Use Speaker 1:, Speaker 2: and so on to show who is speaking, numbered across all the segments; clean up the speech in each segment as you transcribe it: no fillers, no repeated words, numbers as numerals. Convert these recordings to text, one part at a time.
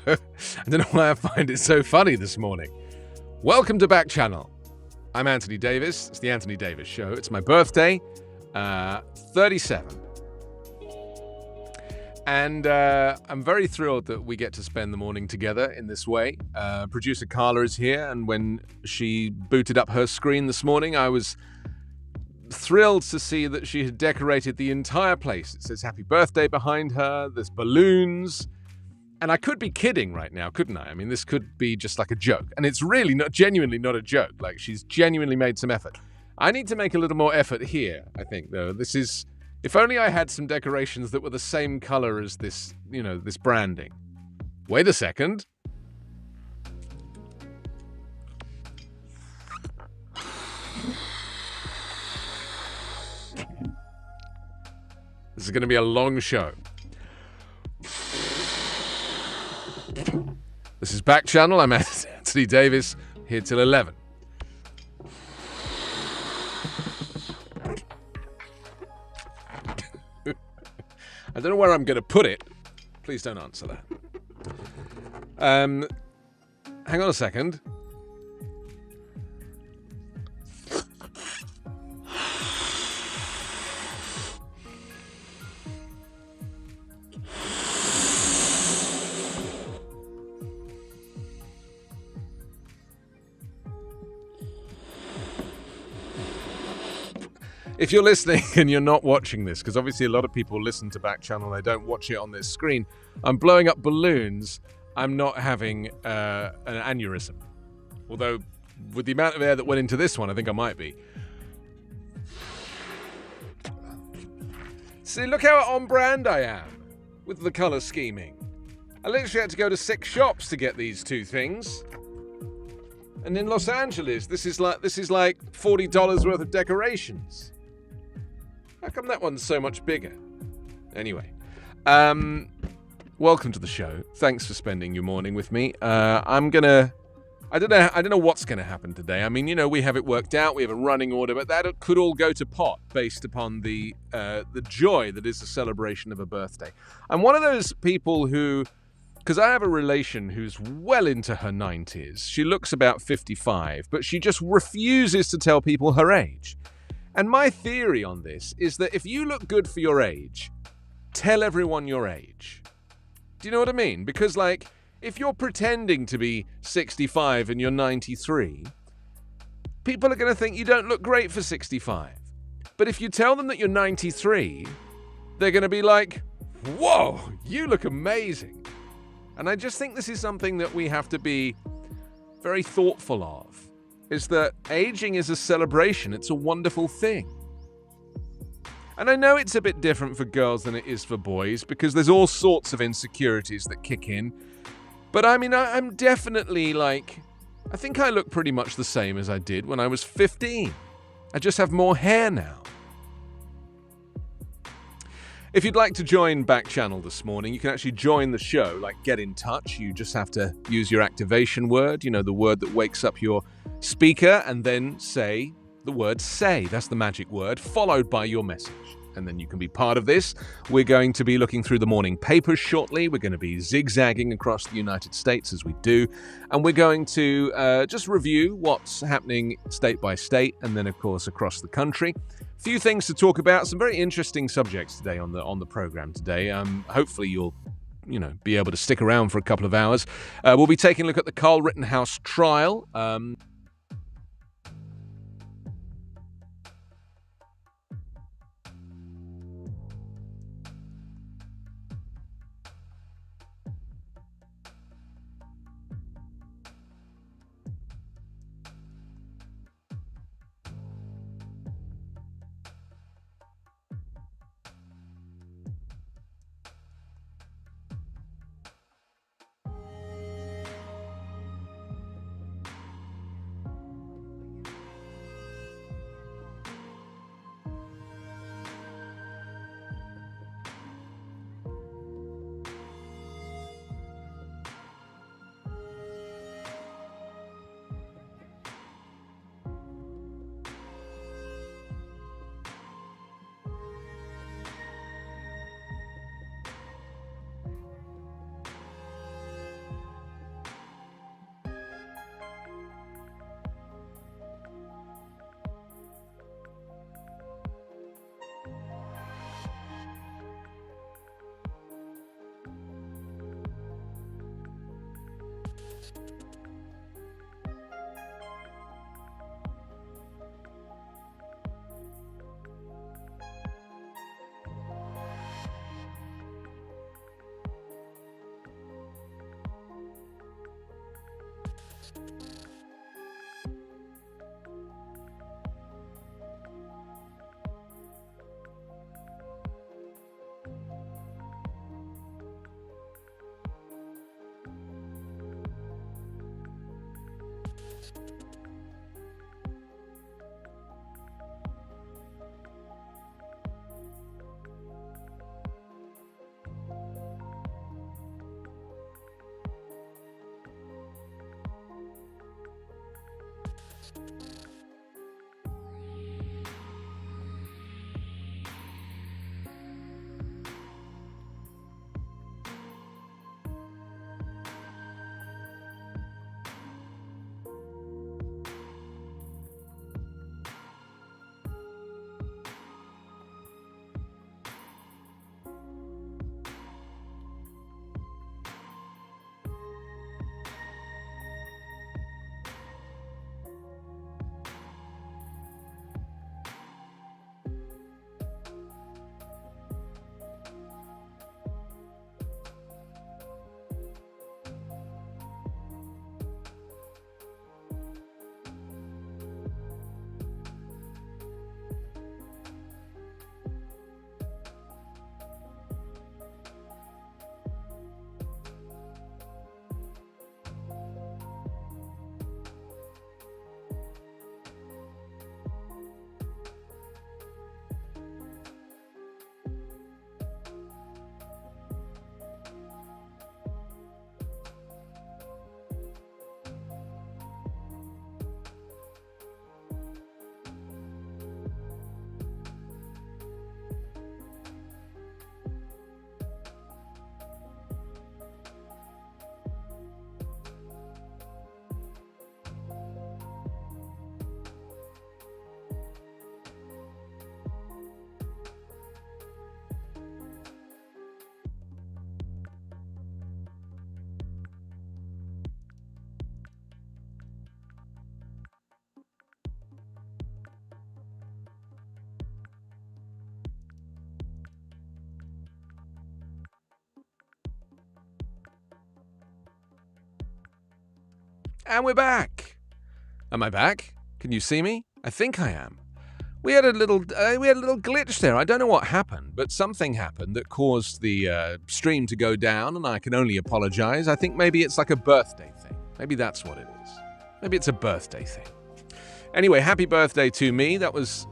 Speaker 1: I don't know why I find it so funny this morning. Welcome to Backchannel. I'm Anthony Davis. It's the Anthony Davis Show. It's my birthday, 37. And I'm very thrilled that we get to spend the morning together in this way. Producer Carla is here, and when she booted up her screen this morning, I was thrilled to see that she had decorated the entire place. It says happy birthday behind her, there's balloons, and I could be kidding right now, couldn't I? I mean, this could be just like a joke, and it's really genuinely not a joke. Like, she's genuinely made some effort. I need to make a little more effort here, I think, though. This is, if only I had some decorations that were the same color as this, this branding. Wait a second. This is going to be a long show. This is Backchannel. I'm Anthony Davis, here till 11. I don't know where I'm going to put it. Please don't answer that. Hang on a second. If you're listening and you're not watching this, because obviously a lot of people listen to Backchannel, they don't watch it on this screen. I'm blowing up balloons. I'm not having an aneurysm. Although, with the amount of air that went into this one, I think I might be. See, look how on brand I am with the colour scheming. I literally had to go to 6 shops to get these two things. And in Los Angeles, this is like $40 worth of decorations. How come that one's so much bigger? Anyway, welcome to the show. Thanks for spending your morning with me. I don't know what's gonna happen today. I mean, we have it worked out. We have a running order, but that could all go to pot based upon the joy that is the celebration of a birthday. I'm one of those people who, because I have a relation who's well into her 90s. She looks about 55, but she just refuses to tell people her age. And my theory on this is that if you look good for your age, tell everyone your age. Do you know what I mean? Because, if you're pretending to be 65 and you're 93, people are going to think you don't look great for 65. But if you tell them that you're 93, they're going to be like, whoa, you look amazing. And I just think this is something that we have to be very thoughtful of, is that aging is a celebration. It's a wonderful thing. And I know it's a bit different for girls than it is for boys, because there's all sorts of insecurities that kick in. But I mean, I'm definitely I think I look pretty much the same as I did when I was 15. I just have more hair now. If you'd like to join Backchannel this morning, you can actually join the show, get in touch. You just have to use your activation word, the word that wakes up your speaker, and then say the word say. That's the magic word, followed by your message. And then you can be part of this. We're going to be looking through the morning papers shortly. We're going to be zigzagging across the United States as we do. And we're going to just review what's happening state by state, and then, of course, across the country. A few things to talk about, some very interesting subjects today on the program today. Hopefully you'll be able to stick around for a couple of hours. We'll be taking a look at the Carl Rittenhouse trial. And we're back. Am I back? Can you see me? I think I am. We had a little glitch there. I don't know what happened, but something happened that caused the stream to go down, and I can only apologize. I think maybe it's like a birthday thing. Maybe that's what it is. Maybe it's a birthday thing. Anyway, happy birthday to me. That was,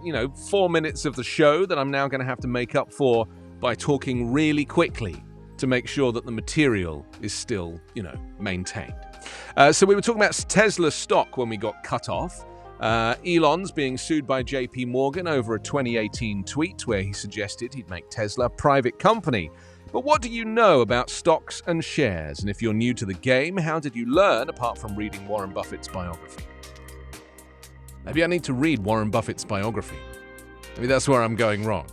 Speaker 1: 4 minutes of the show that I'm now going to have to make up for by talking really quickly to make sure that the material is still, maintained. So we were talking about Tesla stock when we got cut off. Elon's being sued by JP Morgan over a 2018 tweet where he suggested he'd make Tesla a private company. But what do you know about stocks and shares? And if you're new to the game, how did you learn apart from reading Warren Buffett's biography? Maybe I need to read Warren Buffett's biography. Maybe that's where I'm going wrong.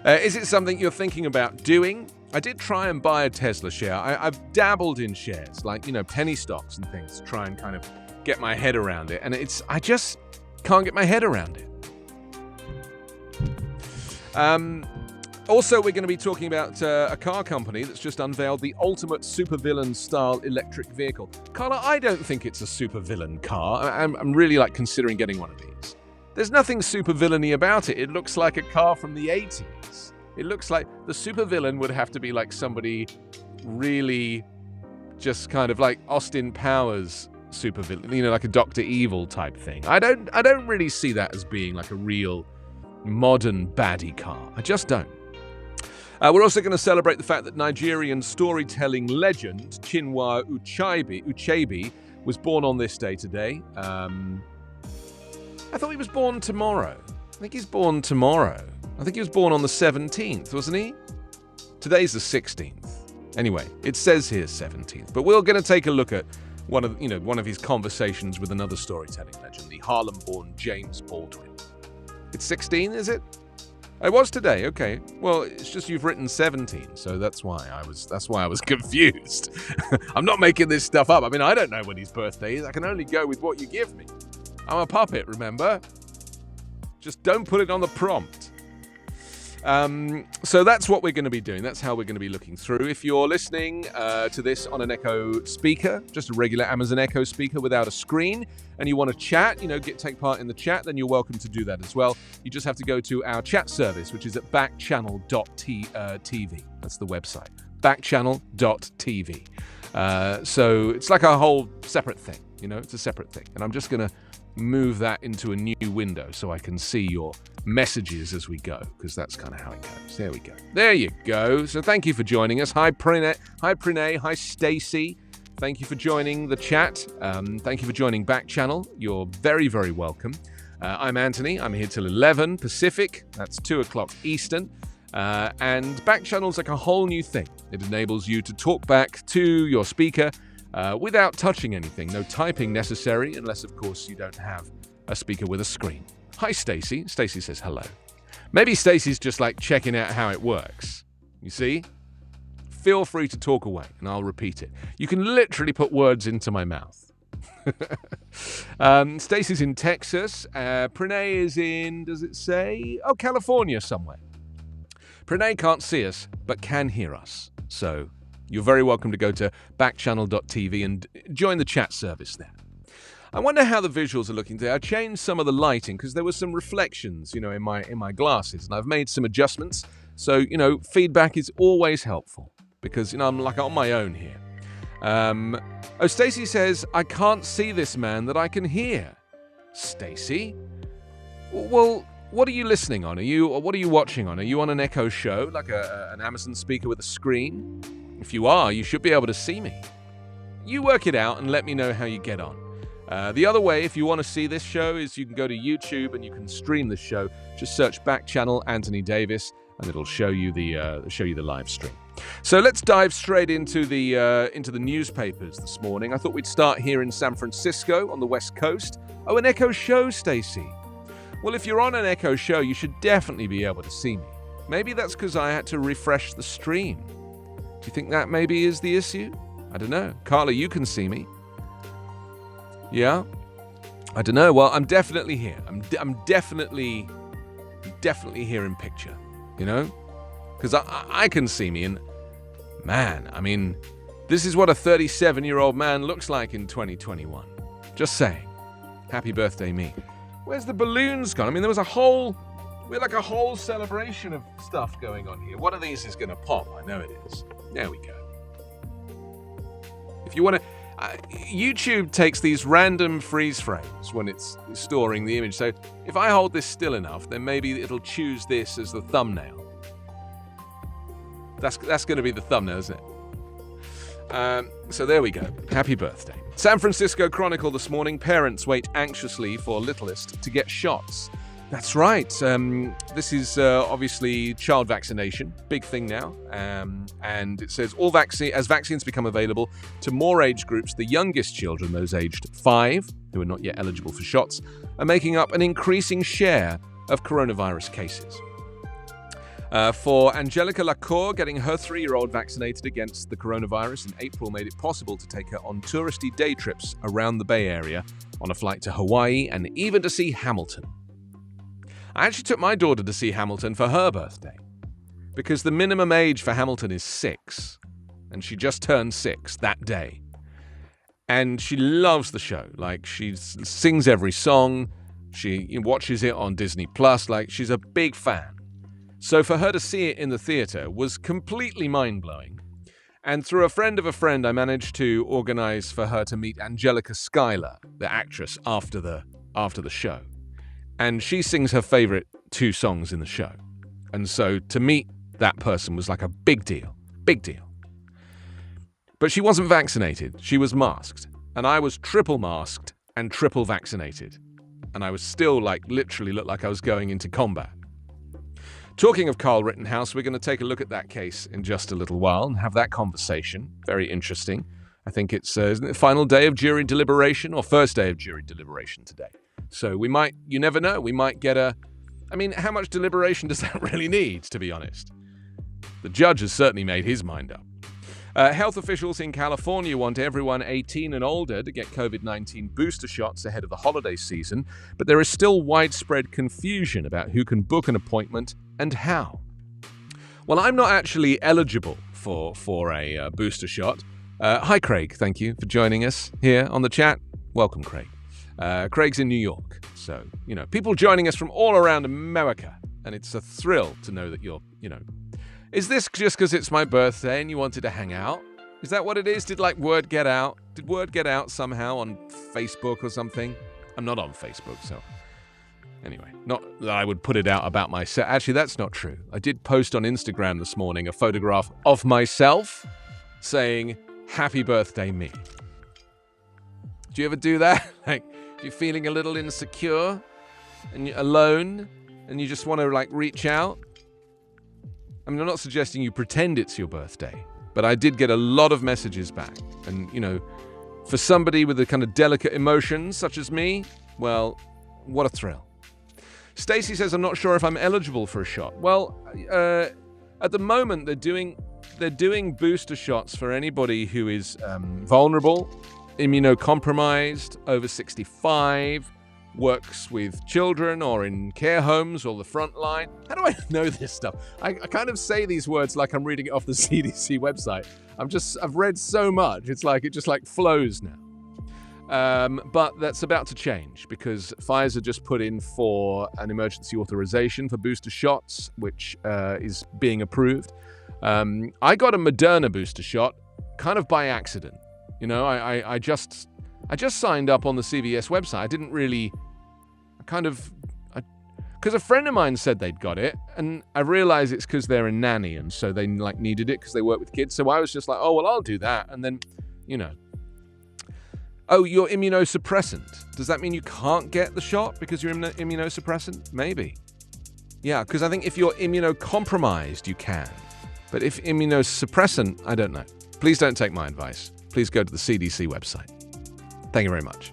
Speaker 1: Is it something you're thinking about doing? I did try and buy a Tesla share. I've dabbled in shares, like, penny stocks and things, to try and kind of get my head around it. And I just can't get my head around it. Also, we're going to be talking about a car company that's just unveiled the ultimate supervillain style electric vehicle. Carla, I don't think it's a supervillain car. I'm really considering getting one of these. There's nothing supervillainy about it. It looks like a car from the 80s. It looks like the supervillain would have to be like somebody really just kind of like Austin Powers supervillain, like a Dr. Evil type thing. I don't really see that as being like a real modern baddie car. I just don't. We're also going to celebrate the fact that Nigerian storytelling legend Chinwa Uchabi was born on this day today. I thought he was born tomorrow. I think he's born tomorrow. I think he was born on the 17th, wasn't he? Today's the 16th. Anyway, it says here 17th. But we're going to take a look at one of his conversations with another storytelling legend, the Harlem-born James Baldwin. It's 16, is it? It was today. Okay. Well, it's just you've written 17, so that's why I was confused. I'm not making this stuff up. I mean, I don't know when his birthday is. I can only go with what you give me. I'm a puppet, remember? Just don't put it on the prompt. So that's what we're going to be doing. That's how we're going to be looking through. If you're listening to this on an Echo speaker, just a regular Amazon Echo speaker without a screen, and you want to chat, take part in the chat, then you're welcome to do that as well. You just have to go to our chat service, which is at backchannel.tv. That's the website, backchannel.tv. So it's like a whole separate thing, it's a separate thing. And I'm just going to move that into a new window so I can see your messages as we go, because that's kind of how it goes. There we go. There you go. So thank you for joining us. Hi, Pranay. Hi, Stacey. Thank you for joining the chat. Thank you for joining Backchannel. You're very, very welcome. I'm Anthony. I'm here till 11 Pacific. That's 2 o'clock Eastern. And Backchannel's like a whole new thing. It enables you to talk back to your speaker without touching anything. No typing necessary, unless, of course, you don't have a speaker with a screen. Hi, Stacey. Stacey says hello. Maybe Stacey's just checking out how it works. You see? Feel free to talk away, and I'll repeat it. You can literally put words into my mouth. Stacey's in Texas. Pranay is in, does it say? Oh, California somewhere. Pranay can't see us, but can hear us. So you're very welcome to go to backchannel.tv and join the chat service there. I wonder how the visuals are looking today. I changed some of the lighting because there were some reflections, in my glasses, and I've made some adjustments. So, feedback is always helpful because, I'm on my own here. Stacey says, I can't see this man that I can hear. Stacey? Well, what are you listening on? What are you watching on? Are you on an Echo show, like an Amazon speaker with a screen? If you are, you should be able to see me. You work it out and let me know how you get on. The other way, if you want to see this show, is you can go to YouTube and you can stream the show. Just search Backchannel Anthony Davis, and it'll show you the live stream. So let's dive straight into the newspapers this morning. I thought we'd start here in San Francisco on the West Coast. Oh, an Echo show, Stacey. Well, if you're on an Echo show, you should definitely be able to see me. Maybe that's because I had to refresh the stream. Do you think that maybe is the issue? I don't know. Carla, you can see me. Yeah? I don't know. Well, I'm definitely here. I'm definitely here in picture, Because I can see me, and man, I mean, This is what a 37-year-old man looks like in 2021. Just saying. Happy birthday, me. Where's the balloons gone? I mean, we had like a whole celebration of stuff going on here. One of these is going to pop. I know it is. There we go. If you want to... YouTube takes these random freeze frames when it's storing the image. So if I hold this still enough, then maybe it'll choose this as the thumbnail. That's going to be the thumbnail, isn't it? So there we go. Happy birthday. San Francisco Chronicle this morning. Parents wait anxiously for littlest to get shots. That's right. This is obviously child vaccination. Big thing now. And it says, as vaccines become available to more age groups, the youngest children, those aged 5, who are not yet eligible for shots, are making up an increasing share of coronavirus cases. For Angelica Lacour, getting her 3-year-old vaccinated against the coronavirus in April made it possible to take her on touristy day trips around the Bay Area, on a flight to Hawaii, and even to see Hamilton. I actually took my daughter to see Hamilton for her birthday, because the minimum age for Hamilton is 6, and she just turned 6 that day. And she loves the show. Like, she sings every song, she watches it on Disney+, like, she's a big fan. So for her to see it in the theater was completely mind-blowing. And through a friend of a friend, I managed to organize for her to meet Angelica Schuyler, the actress, after the show. And she sings her favorite 2 songs in the show. And so to meet that person was like a big deal. Big deal. But she wasn't vaccinated. She was masked. And I was triple masked and triple vaccinated. And I was still literally looked like I was going into combat. Talking of Kyle Rittenhouse, we're going to take a look at that case in just a little while and have that conversation. Very interesting. I think it's isn't it the final day of jury deliberation or first day of jury deliberation today. So we might, you never know, we might get how much deliberation does that really need, to be honest? The judge has certainly made his mind up. Health officials in California want everyone 18 and older to get COVID-19 booster shots ahead of the holiday season, but there is still widespread confusion about who can book an appointment and how. Well, I'm not actually eligible for a booster shot. Hi, Craig. Thank you for joining us here on the chat. Welcome, Craig. Craig's in New York, so, people joining us from all around America, and it's a thrill to know that you're, Is this just because it's my birthday and you wanted to hang out? Is that what it is? Did word get out? Did word get out somehow on Facebook or something? I'm not on Facebook, so... Anyway, not that I would put it out about myself. Actually, that's not true. I did post on Instagram this morning a photograph of myself saying, "Happy birthday, me." Do you ever do that? If you're feeling a little insecure and you're alone and you just want to reach out? I mean, I'm not suggesting you pretend it's your birthday, but I did get a lot of messages back. And, for somebody with the kind of delicate emotions such as me, well, what a thrill. Stacy says, I'm not sure if I'm eligible for a shot. Well, at the moment, they're doing booster shots for anybody who is vulnerable, immunocompromised, over 65, works with children or in care homes or the front line. How do I know this stuff? I kind of say these words like I'm reading it off the CDC website. I've read so much. It's it just flows now. But that's about to change because Pfizer just put in for an emergency authorization for booster shots, which is being approved. I got a Moderna booster shot kind of by accident. I just signed up on the CVS website. I didn't really, because a friend of mine said they'd got it, and I realized it's because they're a nanny, and so they needed it because they work with kids. So I was just oh, well, I'll do that. And then, oh, you're immunosuppressant. Does that mean you can't get the shot because you're immunosuppressant? Maybe. Yeah, because I think if you're immunocompromised, you can. But if immunosuppressant, I don't know. Please don't take my advice. Please go to the CDC website. Thank you very much.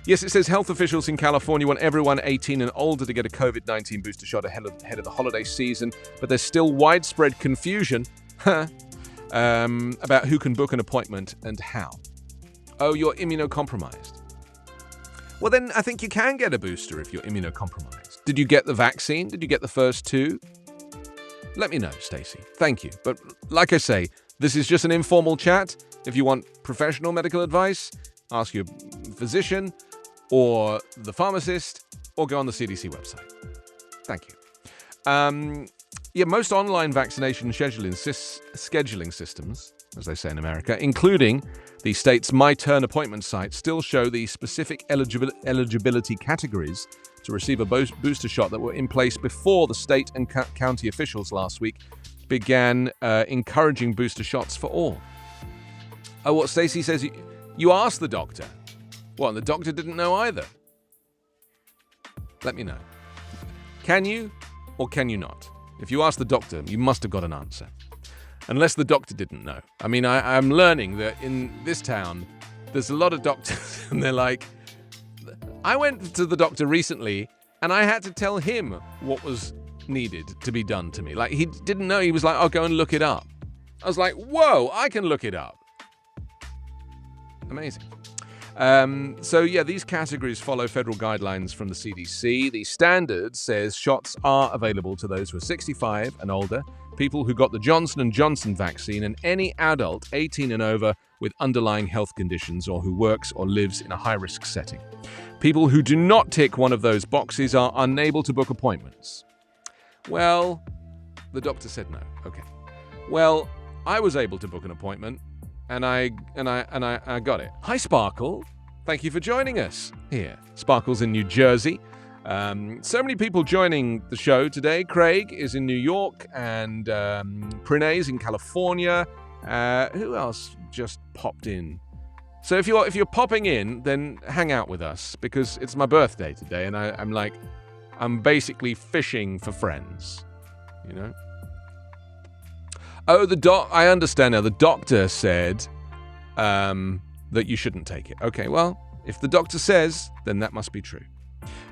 Speaker 1: Yes, it says health officials in California want everyone 18 and older to get a COVID-19 booster shot ahead of the holiday season, but there's still widespread confusion about who can book an appointment and how. Oh, you're immunocompromised. Well, then I think you can get a booster if you're immunocompromised. Did you get the vaccine? Did you get the first 2? Let me know, Stacey. Thank you. But like I say, This is just an informal chat. If you want professional medical advice, ask your physician or the pharmacist, or go on the CDC website. Thank you. Most online vaccination scheduling systems, as they say in America, including the state's My Turn appointment site, still show the specific eligibility categories to receive a booster shot that were in place before the state and county officials last week began encouraging booster shots for all. Oh, what Stacey says, you asked the doctor. What, and the doctor didn't know either? Let me know. Can you or can you not? If you ask the doctor, you must have got an answer. Unless the doctor didn't know. I mean, I'm learning that in this town, there's a lot of doctors, and they're like, I went to the doctor recently, and I had to tell him what was needed to be done to me. Like, he didn't know. He was like, I'll go and look it up. I was like, whoa, I can look it up. Amazing. These categories follow federal guidelines from the CDC. The standard says shots are available to those who are 65 and older, people who got the Johnson & Johnson vaccine, and any adult 18 and over with underlying health conditions or who works or lives in a high-risk setting. People who do not tick one of those boxes are unable to book appointments. Well, the doctor said no. Okay. Well, I was able to book an appointment, and I got it. Hi, Sparkle. Thank you for joining us here. Sparkle's in New Jersey. So many people joining the show today. Craig is in New York, and Pranay's in California. Who else just popped in? So if you're popping in, then hang out with us, because it's my birthday today, and I'm basically fishing for friends, you know. Oh, I understand now. The doctor said that you shouldn't take it. Okay, well, if the doctor says, then that must be true.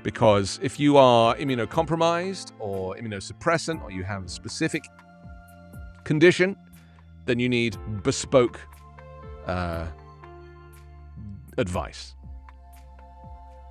Speaker 1: Because if you are immunocompromised or immunosuppressant, or you have a specific condition, then you need bespoke advice.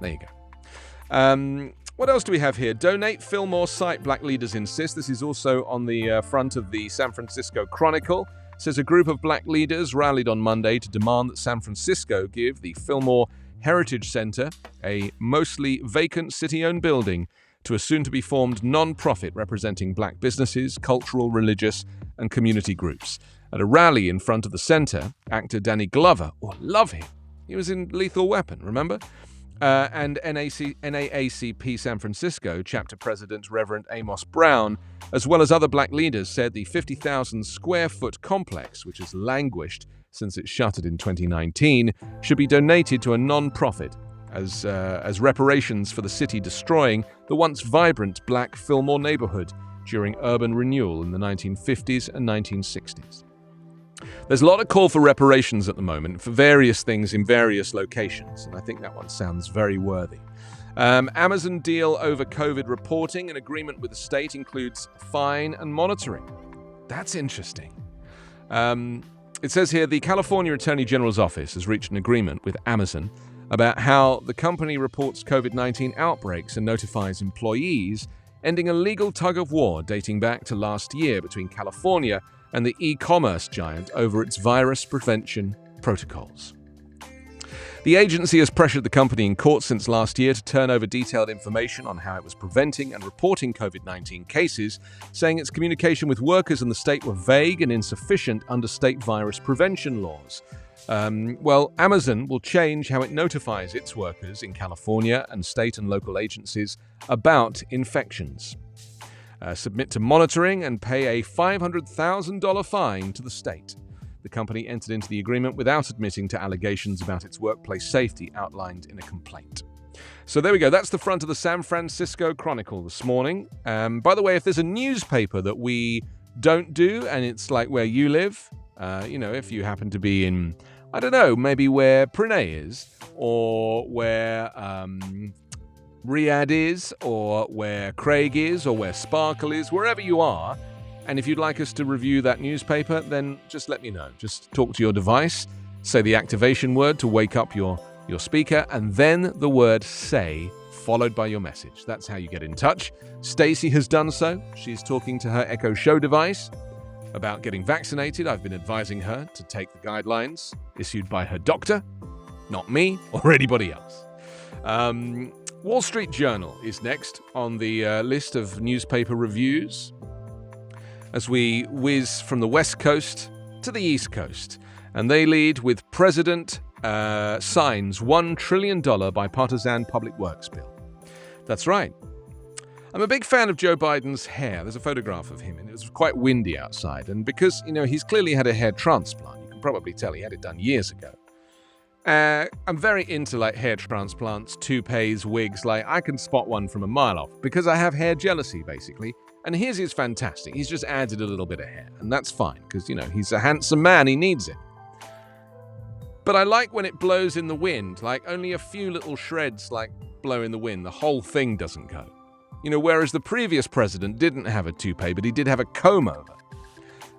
Speaker 1: There you go. What else do we have here? Donate Fillmore site, Black leaders insist. This is also on the front of the San Francisco Chronicle. It says a group of black leaders rallied on Monday to demand that San Francisco give the Fillmore Heritage Center, a mostly vacant city-owned building, to a soon-to-be-formed non-profit representing black businesses, cultural, religious, and community groups. At a rally in front of the center, actor Danny Glover, love him, he was in Lethal Weapon, remember? And NAACP San Francisco chapter president Reverend Amos Brown, as well as other black leaders, said the 50,000 square foot complex, which has languished since it shuttered in 2019, should be donated to a non-profit as reparations for the city destroying the once vibrant black Fillmore neighborhood during urban renewal in the 1950s and 1960s. There's a lot of call for reparations at the moment for various things in various locations, and I think that one sounds very worthy. Amazon deal over COVID reporting. An agreement with the state includes fine and monitoring. That's interesting. It says here the California Attorney General's office has reached an agreement with Amazon about how the company reports COVID-19 outbreaks and notifies employees, ending a legal tug-of-war dating back to last year between California and the e-commerce giant over its virus prevention protocols. The agency has pressured the company in court since last year to turn over detailed information on how it was preventing and reporting COVID-19 cases, saying its communication with workers in the state were vague and insufficient under state virus prevention laws. Amazon will change how it notifies its workers in California and state and local agencies about infections. Submit to monitoring and pay a $500,000 fine to the state. The company entered into the agreement without admitting to allegations about its workplace safety outlined in a complaint. So there we go. That's the front of the San Francisco Chronicle this morning. By the way, if there's a newspaper that we don't do and it's like where you live, if you happen to be in, I don't know, maybe where Pranay is, or where Riyadh is, or where Craig is, or where Sparkle is, wherever you are, and if you'd like us to review that newspaper, then just let me know. Just talk to your device, say the activation word to wake up your speaker, and then the word "say" followed by your message. That's how you get in touch. Stacey has done so. She's talking to her Echo Show device. about getting vaccinated. I've been advising her to take the guidelines issued by her doctor, not me or anybody else. Wall Street Journal is next on the list of newspaper reviews as we whiz from the West Coast to the East Coast. And they lead with President signs $1 trillion bipartisan public works bill. That's right. I'm a big fan of Joe Biden's hair. There's a photograph of him, and it was quite windy outside. And because, he's clearly had a hair transplant, you can probably tell he had it done years ago. I'm very into hair transplants, toupees, wigs. I can spot one from a mile off because I have hair jealousy, basically. And his is fantastic. He's just added a little bit of hair, and that's fine because, he's a handsome man. He needs it. But I like when it blows in the wind, only a few little shreds, blow in the wind. The whole thing doesn't go. Whereas the previous president didn't have a toupee, but he did have a comb-over.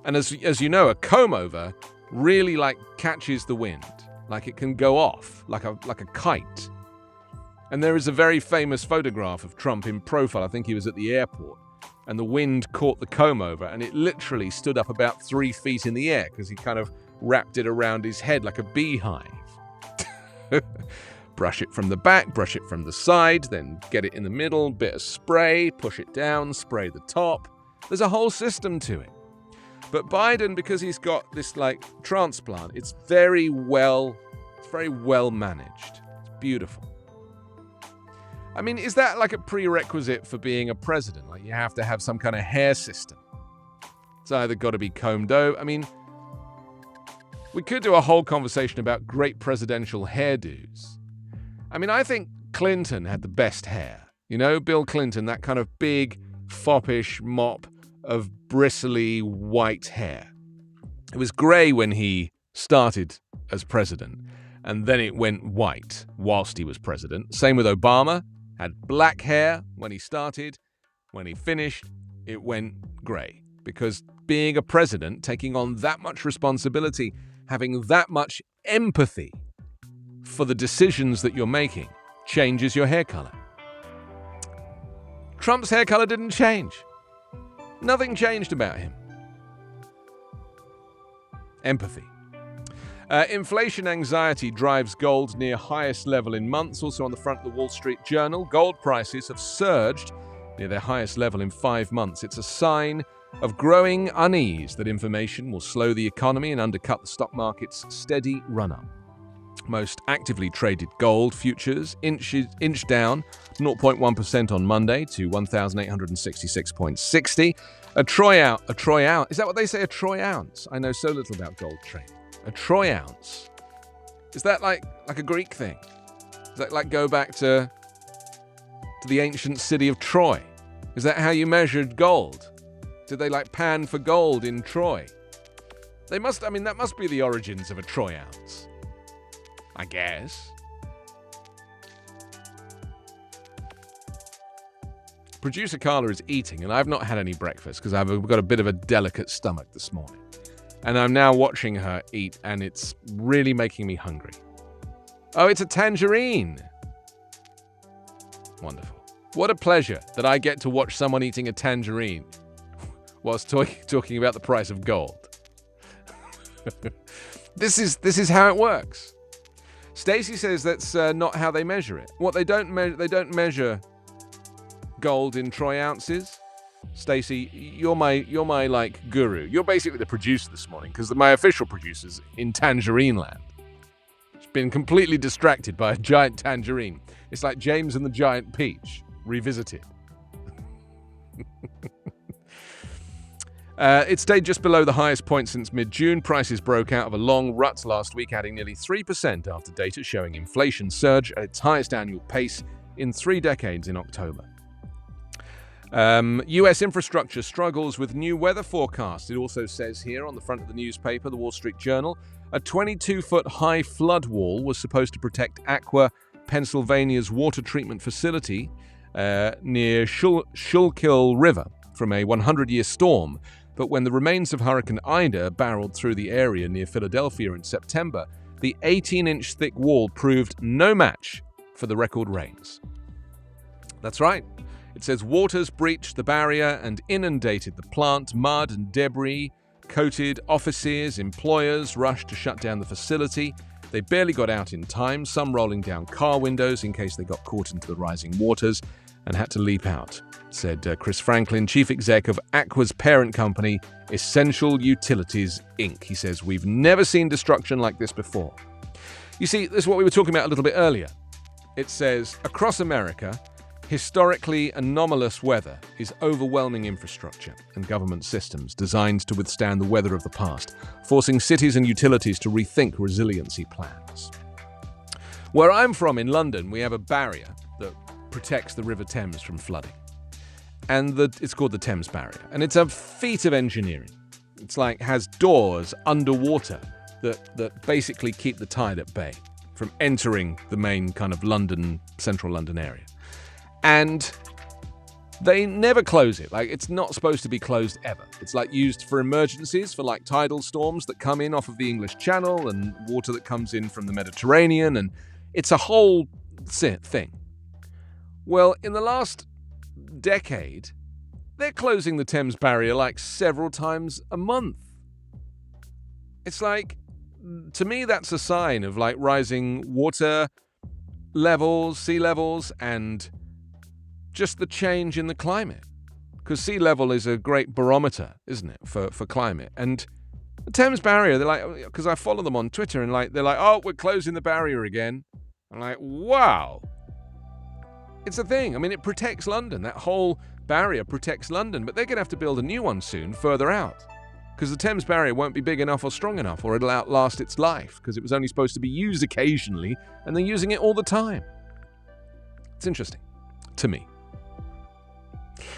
Speaker 1: And as you know, a comb-over really, catches the wind. It can go off, like a kite. And there is a very famous photograph of Trump in profile. I think he was at the airport. And the wind caught the comb-over, and it literally stood up about 3 feet in the air because he kind of wrapped it around his head like a beehive. Brush it from the back, brush it from the side, then get it in the middle, bit of spray, push it down, spray the top. There's a whole system to it. But Biden, because he's got this transplant, it's very well managed. It's beautiful. I mean, is that a prerequisite for being a president? You have to have some kind of hair system. It's either got to be combed over. I mean, we could do a whole conversation about great presidential hairdos. I mean, I think Clinton had the best hair. Bill Clinton, that kind of big, foppish mop of bristly white hair. It was grey when he started as president, and then it went white whilst he was president. Same with Obama, had black hair when he started. When he finished, it went grey. Because being a president, taking on that much responsibility, having that much empathy for the decisions that you're making, changes your hair color. Trump's hair color didn't change. Nothing changed about him. Empathy. Inflation anxiety drives gold near highest level in months. Also on the front of the Wall Street Journal, gold prices have surged near their highest level in 5 months. It's a sign of growing unease that inflation will slow the economy and undercut the stock market's steady run-up. Most actively traded gold futures inched down 0.1% on Monday to 1,866.60. A troy ounce. Is that what they say, a troy ounce? I know so little about gold trading. A troy ounce. Is that like a Greek thing? Does that go back to the ancient city of Troy? Is that how you measured gold? Did they pan for gold in Troy? That must be the origins of a troy ounce. I guess. Producer Carla is eating, and I've not had any breakfast because I've got a bit of a delicate stomach this morning. And I'm now watching her eat, and it's really making me hungry. Oh, it's a tangerine. Wonderful. What a pleasure that I get to watch someone eating a tangerine whilst talking about the price of gold. This is how it works. Stacey says that's not how they measure it. What they don't measure gold in troy ounces. Stacey, you're my guru. You're basically the producer this morning because my official producer's in Tangerine Land. She's been completely distracted by a giant tangerine. It's like James and the Giant Peach revisited. It stayed just below the highest point since mid-June. Prices broke out of a long rut last week, adding nearly 3% after data showing inflation surge at its highest annual pace in 3 decades in October. U.S. infrastructure struggles with new weather forecasts. It also says here on the front of the newspaper, the Wall Street Journal, a 22-foot high flood wall was supposed to protect Aqua, Pennsylvania's water treatment facility near Schuylkill River from a 100-year storm. But when the remains of Hurricane Ida barreled through the area near Philadelphia in September, the 18-inch thick wall proved no match for the record rains. That's right. It says waters breached the barrier and inundated the plant. Mud and debris coated offices, employers rushed to shut down the facility. They barely got out in time, some rolling down car windows in case they got caught into the rising waters and had to leap out, said Chris Franklin, chief exec of Aqua's parent company, Essential Utilities, Inc. He says, "We've never seen destruction like this before." You see, this is what we were talking about a little bit earlier. It says, across America, historically anomalous weather is overwhelming infrastructure and government systems designed to withstand the weather of the past, forcing cities and utilities to rethink resiliency plans. Where I'm from in London, we have a barrier that protects the River Thames from flooding. And it's called the Thames Barrier. And it's a feat of engineering. It's like has doors underwater that basically keep the tide at bay from entering the main kind of central London area. And they never close it. Like, it's not supposed to be closed ever. It's like used for emergencies, for like tidal storms that come in off of the English Channel and water that comes in from the Mediterranean. And it's a whole thing. Well, in the last decade, they're closing the Thames Barrier like several times a month. It's like, to me, that's a sign of like rising water levels, sea levels, and just the change in the climate. Because sea level is a great barometer, isn't it, for climate. And the Thames Barrier, they're like, because I follow them on Twitter, and like they're like, oh, we're closing the barrier again. I'm like, wow. It's a thing. I mean, it protects London. That whole barrier protects London, but they're going to have to build a new one soon, further out. Because the Thames Barrier won't be big enough or strong enough, or it'll outlast its life, because it was only supposed to be used occasionally, and they're using it all the time. It's interesting, to me.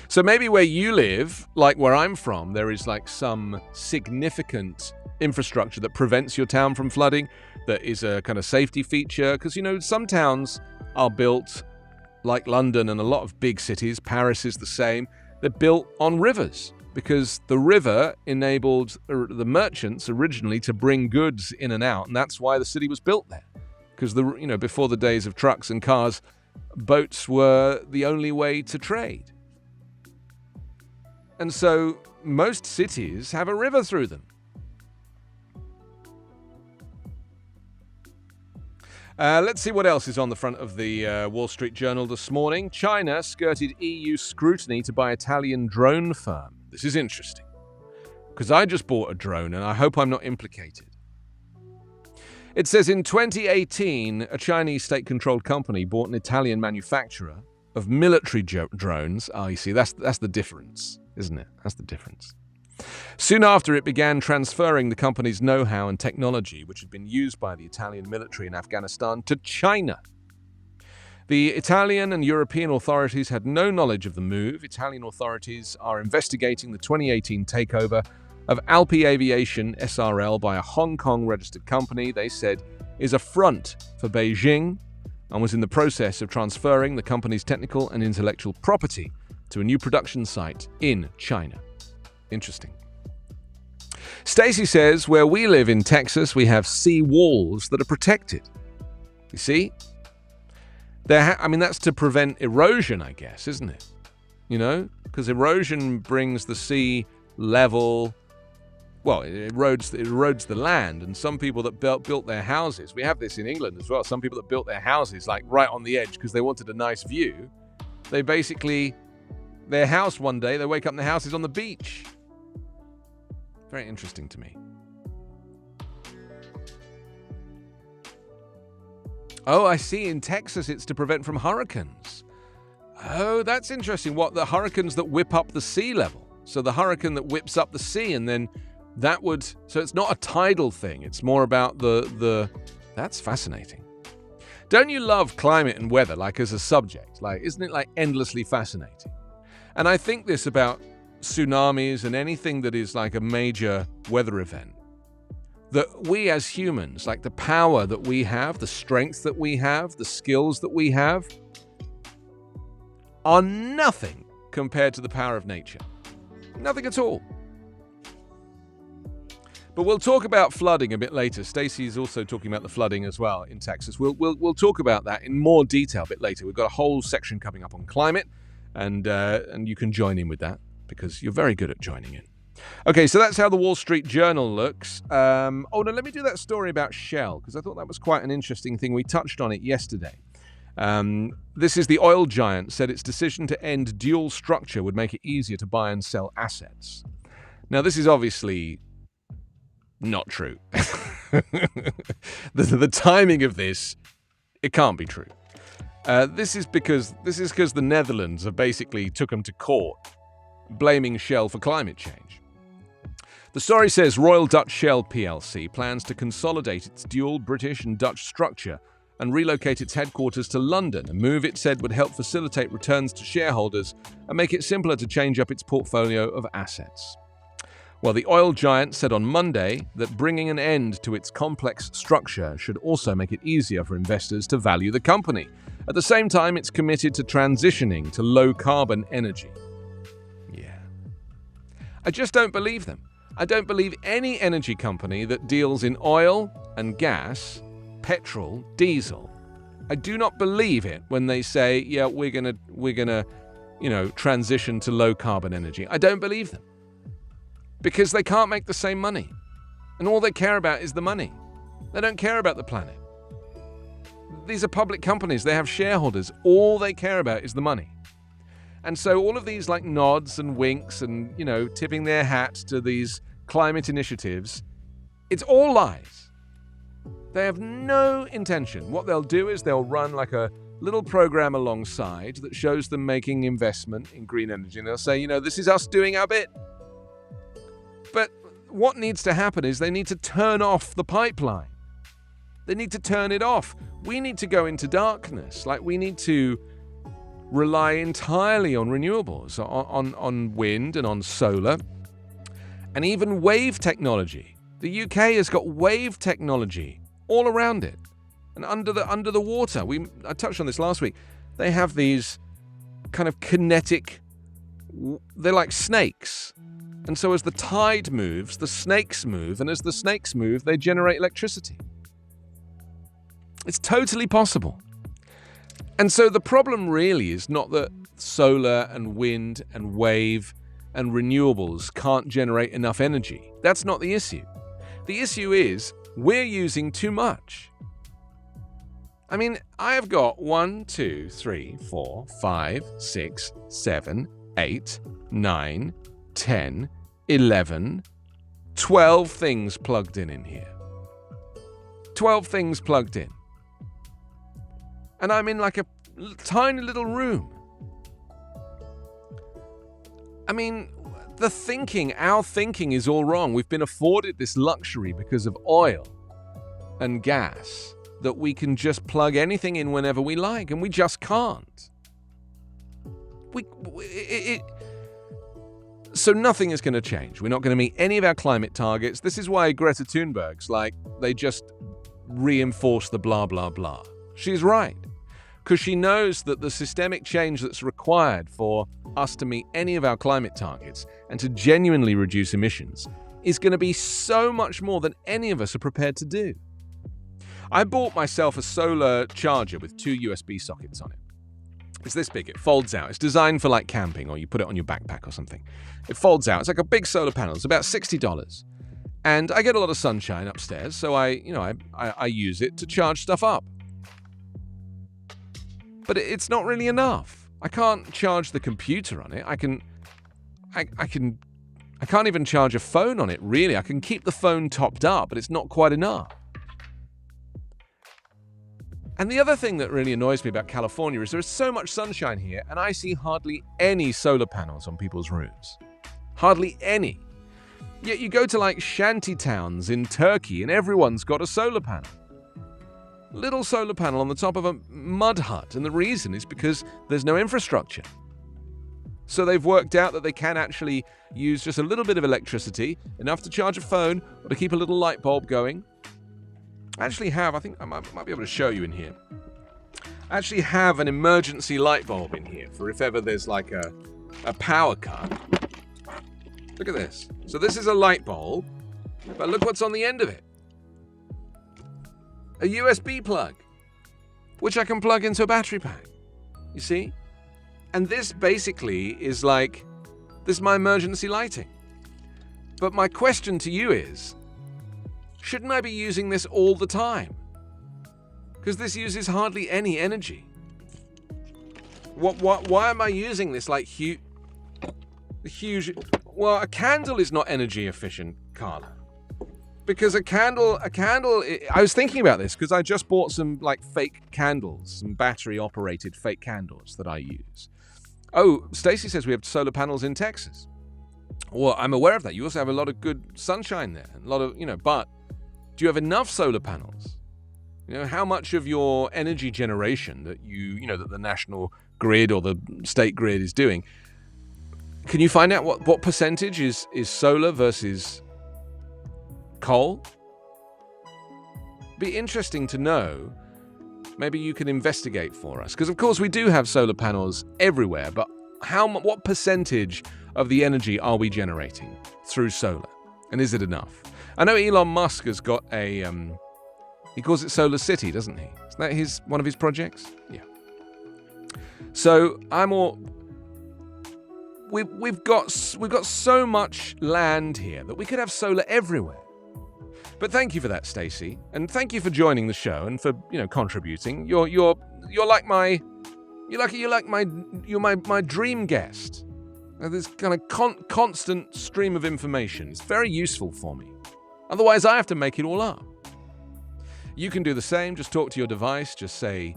Speaker 1: So maybe where you live, like where I'm from, there is like some significant infrastructure that prevents your town from flooding, that is a kind of safety feature. Because, you know, some towns are built like London and a lot of big cities. Paris is the same. They're built on rivers because the river enabled the merchants originally to bring goods in and out. And that's why the city was built there. Because, before the days of trucks and cars, boats were the only way to trade. And so most cities have a river through them. Let's see what else is on the front of the Wall Street Journal this morning. China skirted EU scrutiny to buy Italian drone firm. This is interesting, because I just bought a drone and I hope I'm not implicated. It says in 2018, a Chinese state-controlled company bought an Italian manufacturer of military drones. Oh, you see, that's the difference, isn't it? That's the difference. Soon after, it began transferring the company's know-how and technology, which had been used by the Italian military in Afghanistan, to China. The Italian and European authorities had no knowledge of the move. Italian authorities are investigating the 2018 takeover of Alpi Aviation SRL by a Hong Kong-registered company they said is a front for Beijing and was in the process of transferring the company's technical and intellectual property to a new production site in China. Interesting. Stacy says, where we live in Texas, we have sea walls that are protected. You see? That's to prevent erosion, I guess, isn't it? Because erosion brings the sea level. Well, it erodes the land, and some people that built their houses, we have this in England as well, some people that built their houses like right on the edge because they wanted a nice view, they basically, their house one day, they wake up and the house is on the beach. Very interesting to me. Oh, I see, in Texas it's to prevent from hurricanes. Oh, that's interesting. What, the hurricanes that whip up the sea level? So the hurricane that whips up the sea and then so it's not a tidal thing. It's more about that's fascinating. Don't you love climate and weather, like as a subject? Like, isn't it like endlessly fascinating? And I think this about tsunamis and anything that is like a major weather event, that we as humans, like the power that we have, the strength that we have, the skills that we have, are nothing compared to the power of nature. Nothing at all. But we'll talk about flooding a bit later. Stacey's also talking about the flooding as well in Texas. We'll talk about that in more detail a bit later. We've got a whole section coming up on climate, and you can join in with that because you're very good at joining in. Okay, so that's how the Wall Street Journal looks. No, let me do that story about Shell, because I thought that was quite an interesting thing. We touched on it yesterday. This is the oil giant said its decision to end dual structure would make it easier to buy and sell assets. Now, this is obviously not true. The timing of this, it can't be true. This is because the Netherlands have basically took them to court, blaming Shell for climate change. The story says Royal Dutch Shell plc plans to consolidate its dual British and Dutch structure and relocate its headquarters to London, a move it said would help facilitate returns to shareholders and make it simpler to change up its portfolio of assets. Well, the oil giant said on Monday that bringing an end to its complex structure should also make it easier for investors to value the company. At the same time, it's committed to transitioning to low-carbon energy. Yeah. I just don't believe them. I don't believe any energy company that deals in oil and gas, petrol, diesel. I do not believe it when they say, yeah, we're gonna, transition to low carbon energy. I don't believe them. Because they can't make the same money. And all they care about is the money. They don't care about the planet. These are public companies. They have shareholders. All they care about is the money. And so all of these like nods and winks and, tipping their hats to these climate initiatives, it's all lies. They have no intention. What they'll do is they'll run like a little program alongside that shows them making investment in green energy. And they'll say, this is us doing our bit. But what needs to happen is they need to turn off the pipeline. They need to turn it off. We need to go into darkness. We need to rely entirely on renewables, on wind and on solar, and even wave technology. The UK has got wave technology all around it, and under the water. I touched on this last week. They have these kind of kinetic. They're like snakes, and so as the tide moves, the snakes move, and as the snakes move, they generate electricity. It's totally possible. And so the problem really is not that solar and wind and wave and renewables can't generate enough energy. That's not the issue. The issue is we're using too much. I mean, I have got 1, 2, 3, 4, 5, 6, 7, 8, 9, 10, 11, 12 things plugged in here. 12 things plugged in. And I'm in like a tiny little room. I mean, our thinking is all wrong. We've been afforded this luxury because of oil and gas that we can just plug anything in whenever we like, and we just can't. So nothing is going to change. We're not going to meet any of our climate targets. This is why Greta Thunberg's they just reinforce the blah, blah, blah. She's right. Because she knows that the systemic change that's required for us to meet any of our climate targets and to genuinely reduce emissions is going to be so much more than any of us are prepared to do. I bought myself a solar charger with 2 USB sockets on it. It's this big. It folds out. It's designed for camping, or you put it on your backpack or something. It folds out. It's like a big solar panel. It's about $60. And I get a lot of sunshine upstairs, so I use it to charge stuff up. But it's not really enough. I can't charge the computer on it. I can't even charge a phone on it, really. I can keep the phone topped up, but it's not quite enough. And the other thing that really annoys me about California is there is so much sunshine here, and I see hardly any solar panels on people's roofs. Hardly any. Yet you go to shanty towns in Turkey, and everyone's got a solar panel. Little solar panel on the top of a mud hut, and the reason is because there's no infrastructure. So they've worked out that they can actually use just a little bit of electricity, enough to charge a phone or to keep a little light bulb going. I actually have, I think I might be able to show you in here. I actually have an emergency light bulb in here for if ever there's a power cut. Look at this. So this is a light bulb, but look what's on the end of it. A USB plug, which I can plug into a battery pack. You see? And this basically is this is my emergency lighting. But my question to you is, shouldn't I be using this all the time? Because this uses hardly any energy. Why am I using this like huge... Well, a candle is not energy efficient, Carla. Because a candle, I was thinking about this because I just bought some like fake candles, some battery operated fake candles that I use. Oh, Stacey says we have solar panels in Texas. Well, I'm aware of that. You also have a lot of good sunshine there, a lot of, but do you have enough solar panels? How much of your energy generation that that the national grid or the state grid is doing, can you find out what percentage is solar versus coal? Be interesting to know. Maybe you can investigate for us, because of course we do have solar panels everywhere, but what percentage of the energy are we generating through solar, and is it enough? I know Elon Musk has got a he calls it Solar City, doesn't he? Isn't that one of his projects? Yeah. So we've got so much land here that we could have solar everywhere. But thank you for that, Stacey, and thank you for joining the show and for contributing. You're my dream guest. This kind of constant stream of information. It's very useful for me. Otherwise, I have to make it all up. You can do the same. Just talk to your device. Just say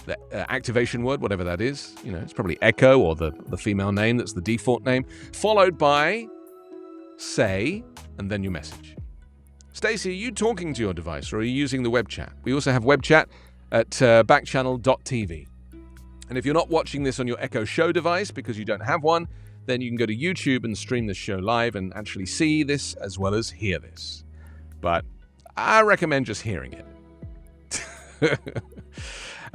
Speaker 1: the activation word, whatever that is. It's probably Echo or the female name that's the default name, followed by say, and then your message. Stacey, are you talking to your device or are you using the web chat? We also have web chat at backchannel.tv. And if you're not watching this on your Echo Show device because you don't have one, then you can go to YouTube and stream this show live and actually see this as well as hear this. But I recommend just hearing it.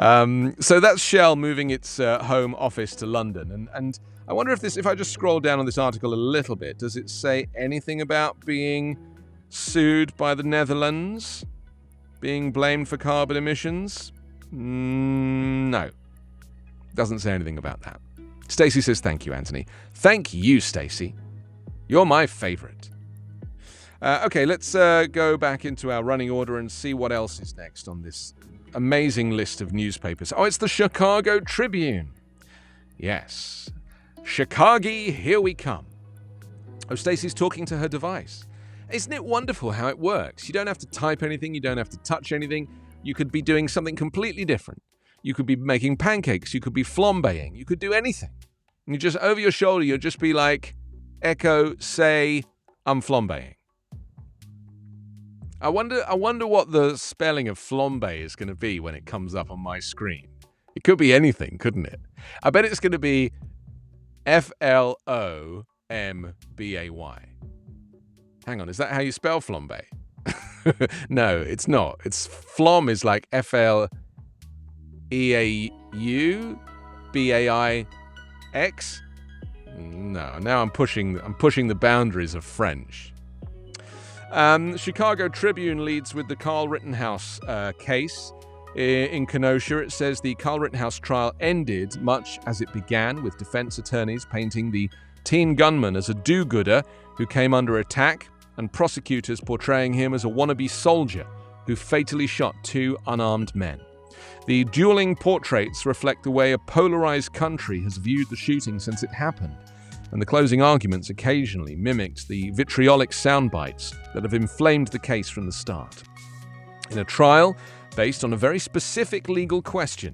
Speaker 1: So that's Shell moving its home office to London. And I wonder if I just scroll down on this article a little bit, does it say anything about being sued by the Netherlands? Being blamed for carbon emissions? No. Doesn't say anything about that. Stacey says, thank you, Anthony. Thank you, Stacey. You're my favorite. Okay, let's go back into our running order and see what else is next on this amazing list of newspapers. Oh, it's the Chicago Tribune. Yes. Chicago, here we come. Oh, Stacey's talking to her device. Isn't it wonderful how it works? You don't have to type anything. You don't have to touch anything. You could be doing something completely different. You could be making pancakes. You could be flambeing. You could do anything. And you just, over your shoulder, you'll just be like, Echo, say, I'm flambeing. I wonder what the spelling of flambe is going to be when it comes up on my screen. It could be anything, couldn't it? I bet it's going to be Flombai. Hang on, is that how you spell flambe? No, it's not. It's flom is like FLEAUBAIX. No, now I'm pushing the boundaries of French. Chicago Tribune leads with the Carl Rittenhouse case. In Kenosha, it says the Carl Rittenhouse trial ended much as it began, with defense attorneys painting the teen gunman as a do-gooder who came under attack, and prosecutors portraying him as a wannabe soldier who fatally shot two unarmed men. The dueling portraits reflect the way a polarized country has viewed the shooting since it happened, and the closing arguments occasionally mimicked the vitriolic soundbites that have inflamed the case from the start. In a trial based on a very specific legal question,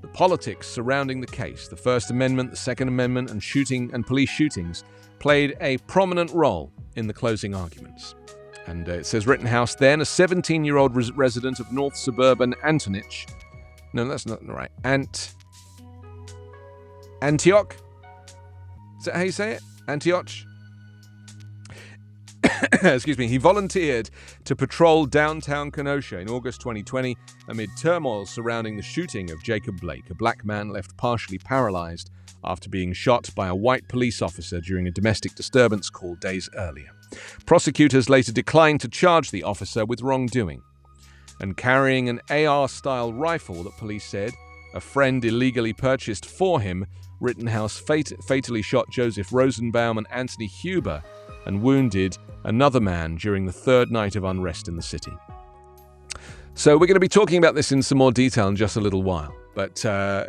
Speaker 1: the politics surrounding the case, the First Amendment, the Second Amendment, and police shootings played a prominent role in the closing arguments. And it says Rittenhouse, then a 17-year-old resident of North Suburban Antonich. No, that's not right. Antioch? Is that how you say it? Antioch? Excuse me. He volunteered to patrol downtown Kenosha in August 2020 amid turmoil surrounding the shooting of Jacob Blake, a black man left partially paralyzed after being shot by a white police officer during a domestic disturbance call days earlier. Prosecutors later declined to charge the officer with wrongdoing. And carrying an AR-style rifle that police said a friend illegally purchased for him, Rittenhouse fatally shot Joseph Rosenbaum and Anthony Huber and wounded another man during the third night of unrest in the city. So we're going to be talking about this in some more detail in just a little while. But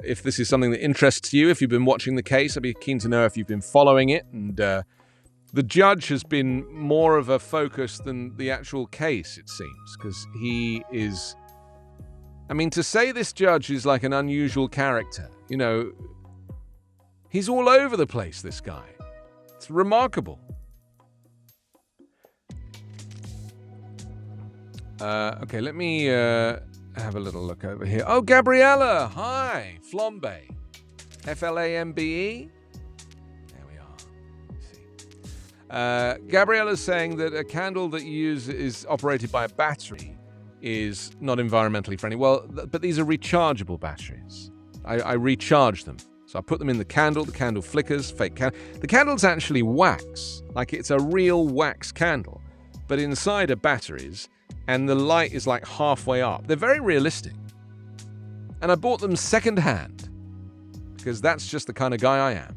Speaker 1: if this is something that interests you, if you've been watching the case, I'd be keen to know if you've been following it. And the judge has been more of a focus than the actual case, it seems, because he is... I mean, to say this judge is like an unusual character, he's all over the place, this guy. It's remarkable. Okay, let me have a little look over here. Oh, Gabriella! Hi! Flambe. Flambe? There we are. See. Gabriella's saying that a candle that you use is operated by a battery is not environmentally friendly. Well, but these are rechargeable batteries. I recharge them. So I put them in the candle flickers, fake candle. The candle's actually wax, like it's a real wax candle. But inside are batteries, and the light is like halfway up. They're very realistic. And I bought them second-hand, because that's just the kind of guy I am.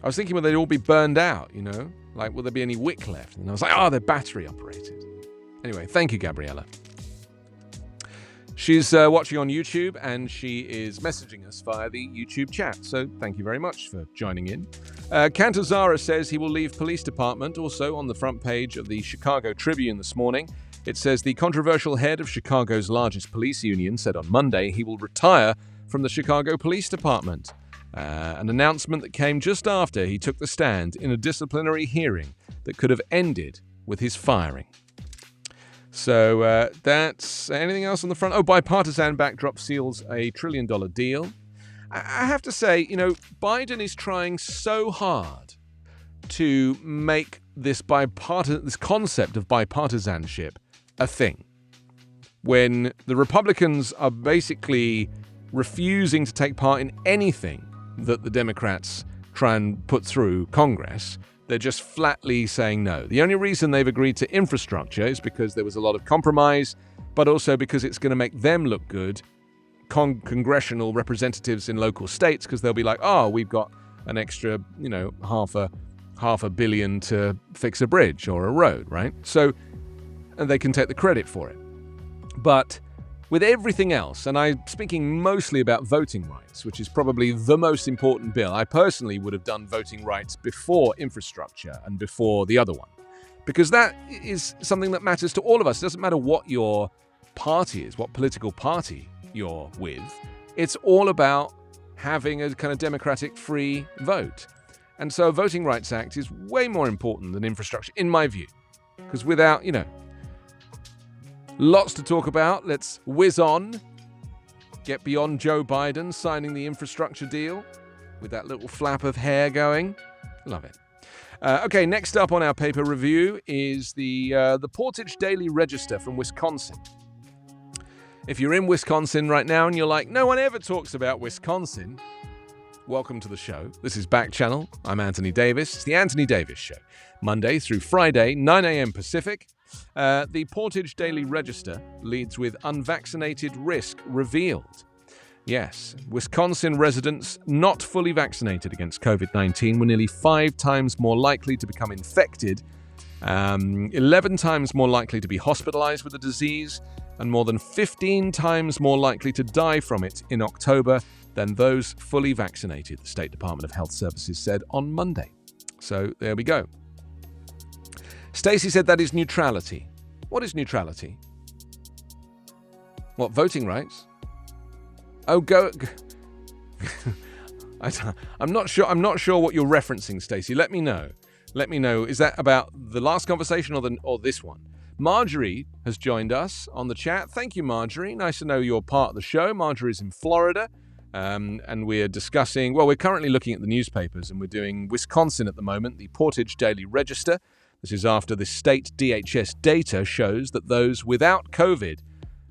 Speaker 1: I was thinking, well, they'd all be burned out, Like, will there be any wick left? And I was like, they're battery-operated. Anyway, thank you, Gabriella. She's watching on YouTube, and she is messaging us via the YouTube chat. So thank you very much for joining in. Cantazara says he will leave police department. Also on the front page of the Chicago Tribune this morning, it says the controversial head of Chicago's largest police union said on Monday he will retire from the Chicago Police Department. An announcement that came just after he took the stand in a disciplinary hearing that could have ended with his firing. So that's anything else on the front? Oh, bipartisan backdrop seals $1 trillion deal. I have to say, Biden is trying so hard to make this concept of bipartisanship a thing. When the Republicans are basically refusing to take part in anything that the Democrats try and put through Congress, they're just flatly saying no. The only reason they've agreed to infrastructure is because there was a lot of compromise, but also because it's going to make them look good, congressional representatives in local states, because they'll be like, we've got an extra, half a billion to fix a bridge or a road, right? So, and they can take the credit for it. But with everything else, and I'm speaking mostly about voting rights, which is probably the most important bill. I personally would have done voting rights before infrastructure and before the other one, because that is something that matters to all of us. It doesn't matter what your party is, what political party you're with. It's all about having a kind of democratic free vote. And so a Voting Rights Act is way more important than infrastructure, in my view, because without, lots to talk about. Let's whiz on. Get beyond Joe Biden signing the infrastructure deal with that little flap of hair going. Love it. Okay, next up on our paper review is the Portage Daily Register from Wisconsin. If you're in Wisconsin right now and you're like, no one ever talks about Wisconsin, welcome to the show. This is Backchannel. I'm Anthony Davis. It's the Anthony Davis Show. Monday through Friday, 9 a.m. Pacific. The Portage Daily Register leads with unvaccinated risk revealed. Yes, Wisconsin residents not fully vaccinated against COVID-19 were nearly 5 times more likely to become infected, 11 times more likely to be hospitalized with the disease, and more than 15 times more likely to die from it in October than those fully vaccinated, the State Department of Health Services said on Monday. So there we go. Stacey said that is neutrality. What is neutrality? What, voting rights? Oh, go. I'm not sure what you're referencing, Stacey. Let me know. Is that about the last conversation or this one? Marjorie has joined us on the chat. Thank you, Marjorie. Nice to know you're part of the show. Marjorie's in Florida, and we're discussing. Well, we're currently looking at the newspapers, and we're doing Wisconsin at the moment. The Portage Daily Register. This is after the state DHS data shows that those without COVID,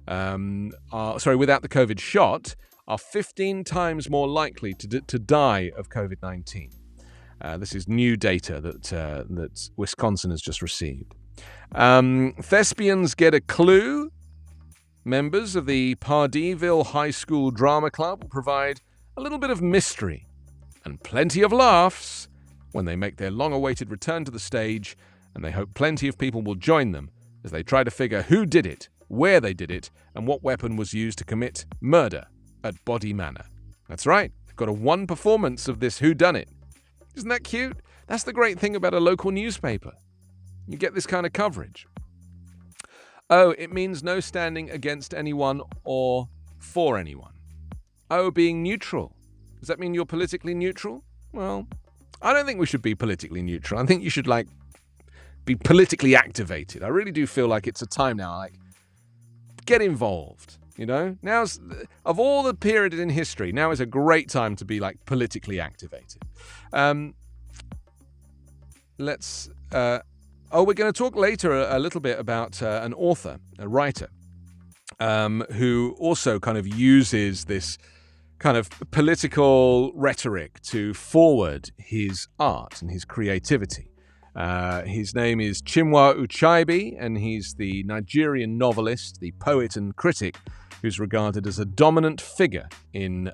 Speaker 1: without the COVID shot, are 15 times more likely to die of COVID-19. This is new data that Wisconsin has just received. Thespians get a clue. Members of the Pardeeville High School Drama Club will provide a little bit of mystery and plenty of laughs when they make their long-awaited return to the stage, and they hope plenty of people will join them as they try to figure who did it, where they did it, and what weapon was used to commit murder at Body Manor. That's right, they've got a one performance of this whodunit. Isn't that cute? That's the great thing about a local newspaper. You get this kind of coverage. Oh, it means no standing against anyone or for anyone. Oh, being neutral. Does that mean you're politically neutral? Well, I don't think we should be politically neutral. I think you should, be politically activated. I really do feel like it's a time now, get involved, Now's, of all the periods in history, now is a great time to be, politically activated. We're going to talk later a little bit about an author, a writer, who also kind of uses this kind of political rhetoric to forward his art and his creativity. His name is Chinwa Uchabi, and he's the Nigerian novelist, the poet and critic who's regarded as a dominant figure in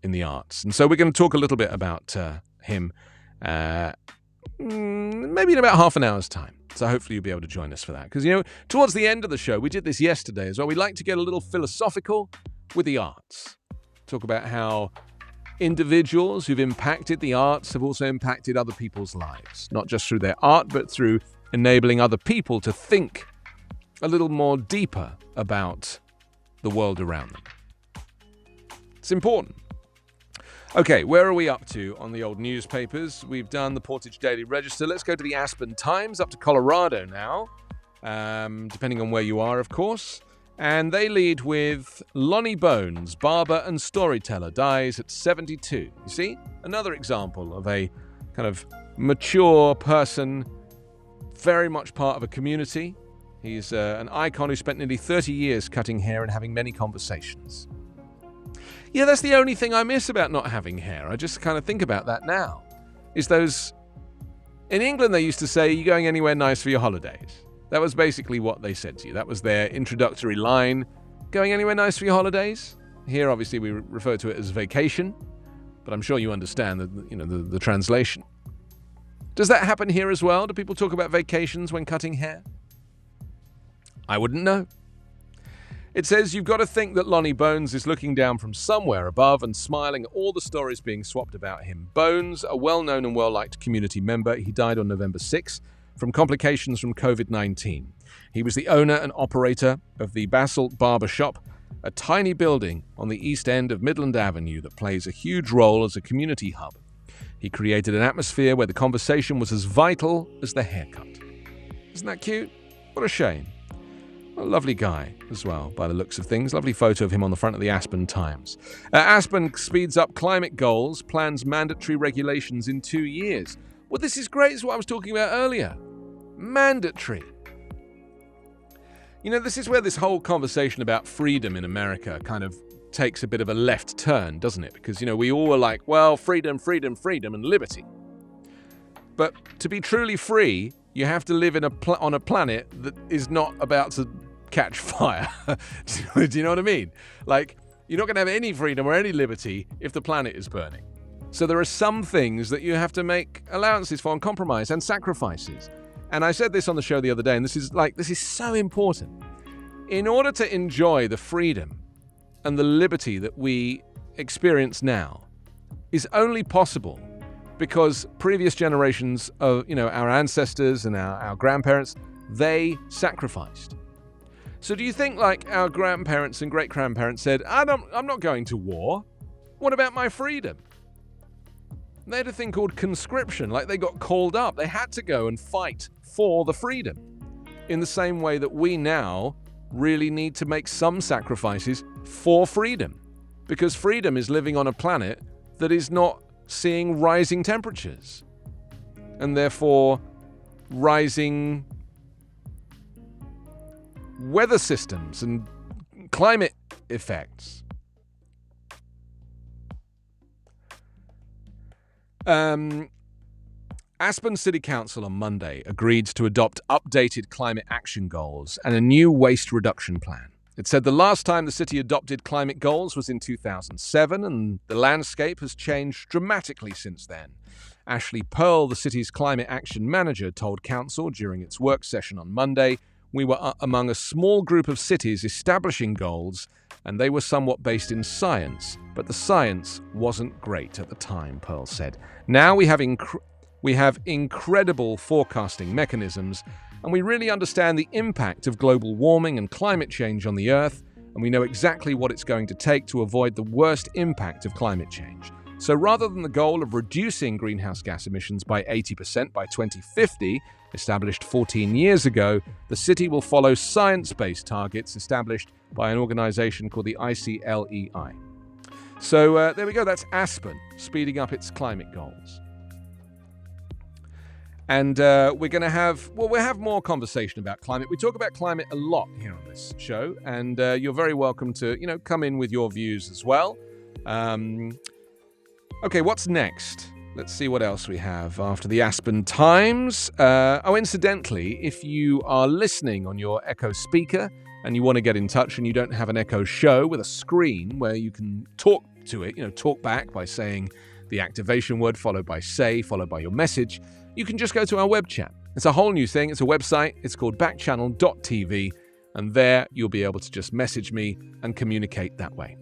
Speaker 1: the arts. And so we're going to talk a little bit about him maybe in about half an hour's time. So hopefully you'll be able to join us for that. Because, towards the end of the show, we did this yesterday as well. We like to get a little philosophical with the arts. Talk about how individuals who've impacted the arts have also impacted other people's lives. Not just through their art, but through enabling other people to think a little more deeper about the world around them. It's important. Okay, where are we up to on the old newspapers? We've done the Portage Daily Register. Let's go to the Aspen Times, up to Colorado now, depending on where you are, of course. And they lead with Lonnie Bones, barber and storyteller, dies at 72. You see? Another example of a kind of mature person, very much part of a community. He's an icon who spent nearly 30 years cutting hair and having many conversations. Yeah, that's the only thing I miss about not having hair. I just kind of think about that now. Is those... In England, they used to say, "Are you going anywhere nice for your holidays?" That was basically what they said to you. That was their introductory line. Going anywhere nice for your holidays? Here, obviously, we refer to it as vacation, but I'm sure you understand the translation. Does that happen here as well? Do people talk about vacations when cutting hair? I wouldn't know. It says, "You've got to think that Lonnie Bones is looking down from somewhere above and smiling at all the stories being swapped about him. Bones, a well-known and well-liked community member, he died on November 6th from complications from COVID-19. He was the owner and operator of the Basalt Barber Shop, a tiny building on the east end of Midland Avenue that plays a huge role as a community hub. He created an atmosphere where the conversation was as vital as the haircut." Isn't that cute? What a shame. A lovely guy as well, by the looks of things. Lovely photo of him on the front of the Aspen Times. Aspen speeds up climate goals, plans mandatory regulations in 2 years. Well, this is great. It's what I was talking about earlier. Mandatory. This is where this whole conversation about freedom in America kind of takes a bit of a left turn, doesn't it? Because, we all were like, well, freedom, freedom, freedom, and liberty. But to be truly free, you have to live on a planet that is not about to catch fire. Do you know what I mean? You're not going to have any freedom or any liberty if the planet is burning. So there are some things that you have to make allowances for and compromise and sacrifices. And I said this on the show the other day, and this is so important. In order to enjoy the freedom and the liberty that we experience now is only possible because previous generations of, our ancestors and our grandparents, they sacrificed. So do you think our grandparents and great-grandparents said, I'm not going to war. What about my freedom? They had a thing called conscription, they got called up. They had to go and fight for the freedom. In the same way that we now really need to make some sacrifices for freedom. Because freedom is living on a planet that is not seeing rising temperatures. And therefore, rising weather systems and climate effects. Aspen City Council on Monday agreed to adopt updated climate action goals and a new waste reduction plan. It said the last time the city adopted climate goals was in 2007, and the landscape has changed dramatically since then. Ashley Pearl, the city's climate action manager, told council during its work session on Monday, "We were among a small group of cities establishing goals, and they were somewhat based in science, but the science wasn't great at the time," Pearl said. "Now we have incredible forecasting mechanisms, and we really understand the impact of global warming and climate change on the Earth, and we know exactly what it's going to take to avoid the worst impact of climate change. So rather than the goal of reducing greenhouse gas emissions by 80% by 2050, established 14 years ago, the city will follow science-based targets established by an organization called the ICLEI." So there we go, that's Aspen, speeding up its climate goals. And we're going to have, we'll have more conversation about climate. We talk about climate a lot here on this show, and you're very welcome to, come in with your views as well. Okay, what's next? Let's see what else we have after the Aspen Times. Incidentally, if you are listening on your Echo speaker and you want to get in touch and you don't have an Echo show with a screen where you can talk to it, talk back by saying the activation word followed by say, followed by your message, you can just go to our web chat. It's a whole new thing. It's a website. It's called backchannel.tv, and there you'll be able to just message me and communicate that way.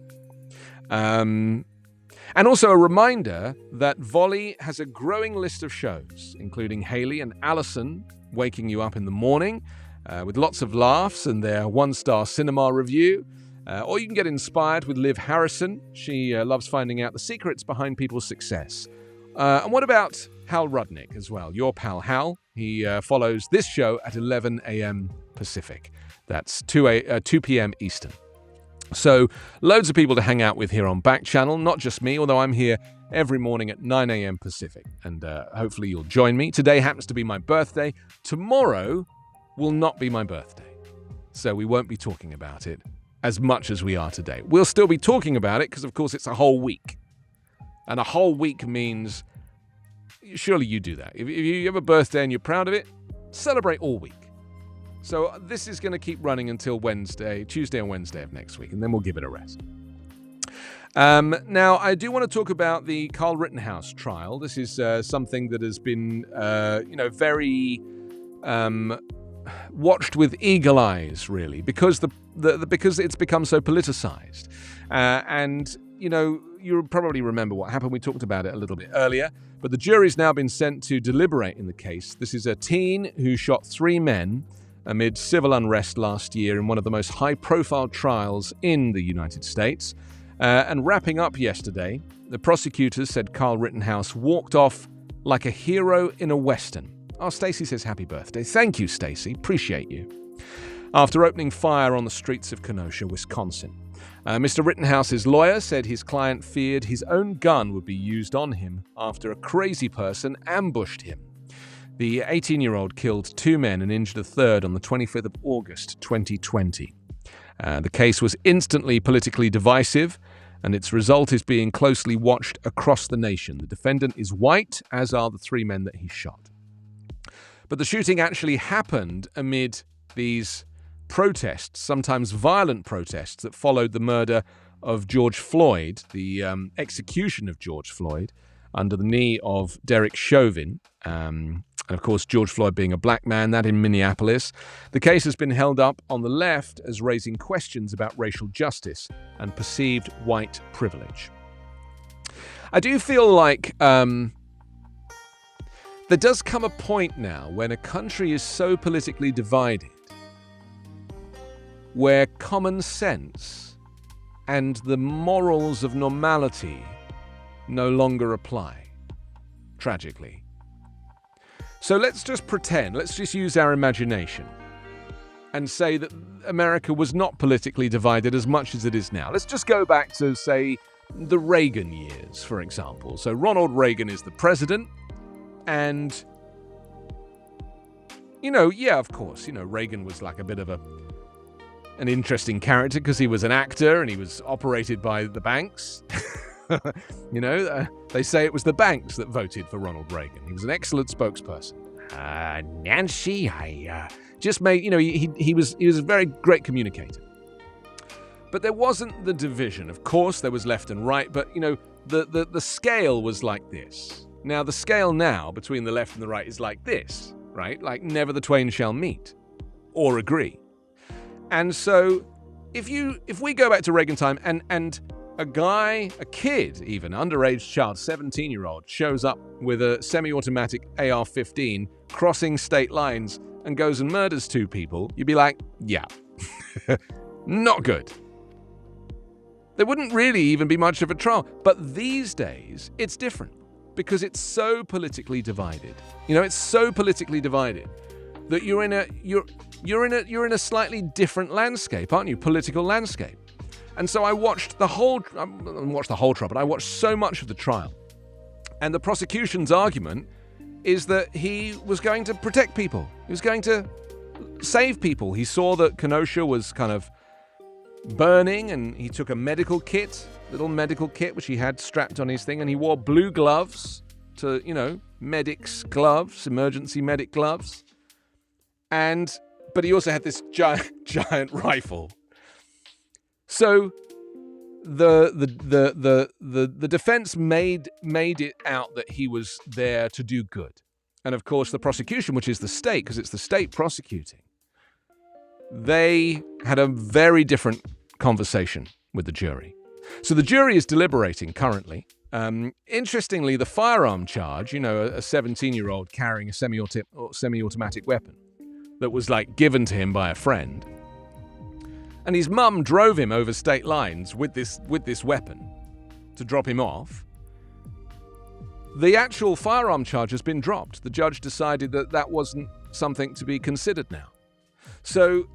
Speaker 1: And also a reminder that Volley has a growing list of shows, including Haley and Allison waking you up in the morning with lots of laughs and their one-star cinema review. Or you can get inspired with Liv Harrison. She loves finding out the secrets behind people's success. And what about Hal Rudnick as well? Your pal Hal. He follows this show at 11 a.m. Pacific. That's 2 p.m. Eastern. So loads of people to hang out with here on Backchannel. Not just me, although I'm here every morning at 9 a.m. Pacific. And hopefully you'll join me. Today happens to be my birthday. Tomorrow will not be my birthday. So we won't be talking about it as much as we are today. We'll still be talking about it because, of course, it's a whole week. And a whole week means, surely you do that. If you have a birthday and you're proud of it, celebrate all week. So this is going to keep running until Tuesday and Wednesday of next week, and then we'll give it a rest. Now, I do want to talk about the Carl Rittenhouse trial. This is something that has been, very watched with eagle eyes, really, because because it's become so politicized. And you probably remember what happened. We talked about it a little bit earlier, but the jury's now been sent to deliberate in the case. This is a teen who shot 3 men amid civil unrest last year in one of the most high-profile trials in the United States. And wrapping up yesterday, the prosecutors said Carl Rittenhouse walked off like a hero in a Western. Oh, Stacey says happy birthday. Thank you, Stacey. Appreciate you. After opening fire on the streets of Kenosha, Wisconsin. Mr. Rittenhouse's lawyer said his client feared his own gun would be used on him after a crazy person ambushed him. The 18-year-old killed 2 men and injured a third on the 25th of August, 2020. The case was instantly politically divisive, and its result is being closely watched across the nation. The defendant is white, as are the 3 men that he shot. But the shooting actually happened amid these protests, sometimes violent protests, that followed the murder of George Floyd, the execution of George Floyd, under the knee of Derek Chauvin. And of course, George Floyd being a black man, that in Minneapolis. The case has been held up on the left as raising questions about racial justice and perceived white privilege. I do feel like there does come a point now when a country is so politically divided where common sense and the morals of normality no longer apply, tragically. So let's just pretend, let's just use our imagination and say that America was not politically divided as much as it is now. Let's just go back to, say, the Reagan years, for example. So Ronald Reagan is the president, and, of course, Reagan was like a bit of an interesting character because he was an actor and he was operated by the banks. They say it was the banks that voted for Ronald Reagan. He was an excellent spokesperson. Nancy, I just made, he was a very great communicator. But there wasn't the division. Of course, there was left and right, but, the scale was like this. Now, the scale now between the left and the right is like this, right? Like never the twain shall meet or agree. And so if we go back to Reagan time and a kid even, underage child, 17-year-old, shows up with a semi-automatic AR-15 crossing state lines and goes and murders 2 people, you'd be like, yeah, not good. There wouldn't really even be much of a trial. But these days, it's different because it's so politically divided. It's so politically divided that you're in a slightly different landscape, aren't you? Political landscape. And so I watched the whole trial, but I watched so much of the trial. And the prosecution's argument is that he was going to protect people. He was going to save people. He saw that Kenosha was kind of burning, and he took a little medical kit, which he had strapped on his thing, and he wore blue gloves medics gloves, emergency medic gloves. But he also had this giant rifle. So the defense made it out that he was there to do good. And of course, the prosecution, which is the state, because it's the state prosecuting, they had a very different conversation with the jury. So the jury is deliberating currently. Interestingly, the firearm charge, a 17-year-old carrying a semi-automatic weapon that was given to him by a friend. And his mum drove him over state lines with this weapon to drop him off. The actual firearm charge has been dropped. The judge decided that wasn't something to be considered now. So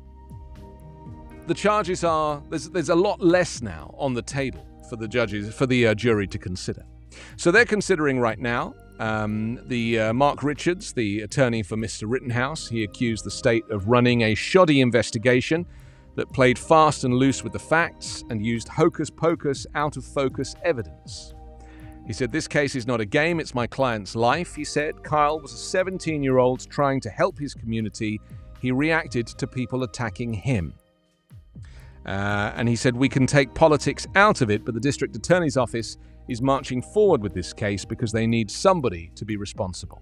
Speaker 1: the charges there's a lot less now on the table for the jury to consider. So they're considering right now Mark Richards, the attorney for Mr. Rittenhouse. He accused the state of running a shoddy investigation that played fast and loose with the facts and used hocus-pocus, out-of-focus evidence. He said, "This case is not a game, it's my client's life," he said. Kyle was a 17-year-old trying to help his community. He reacted to people attacking him. And he said, "We can take politics out of it, but the district attorney's office is marching forward with this case because they need somebody to be responsible."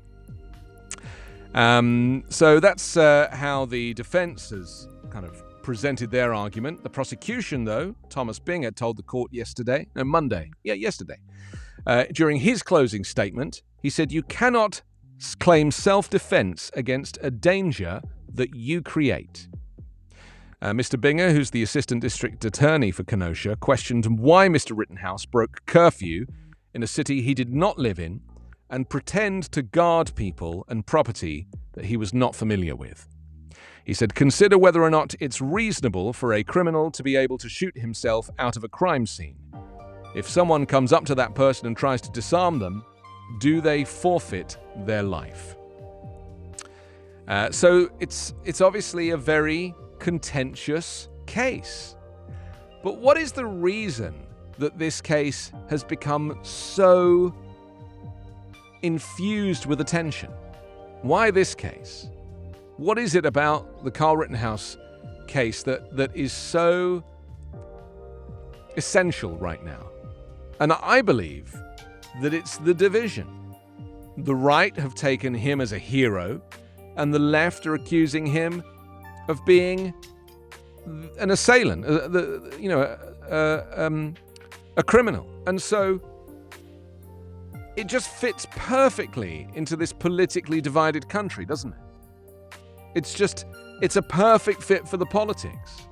Speaker 1: So that's how the defense has kind of presented their argument. The prosecution, though, Thomas Binger, told the court yesterday, during his closing statement, he said, "You cannot claim self-defense against a danger that you create." Mr. Binger, who's the assistant district attorney for Kenosha, questioned why Mr. Rittenhouse broke curfew in a city he did not live in and pretend to guard people and property that he was not familiar with. He said, "Consider whether or not it's reasonable for a criminal to be able to shoot himself out of a crime scene. If someone comes up to that person and tries to disarm them, do they forfeit their life?" So it's obviously a very contentious case. But what is the reason that this case has become so infused with attention? Why this case? What is it about the Kyle Rittenhouse case that is so essential right now? And I believe that it's the division. The right have taken him as a hero, and the left are accusing him of being an assailant, a criminal. And so it just fits perfectly into this politically divided country, doesn't it? It's a perfect fit for the politics.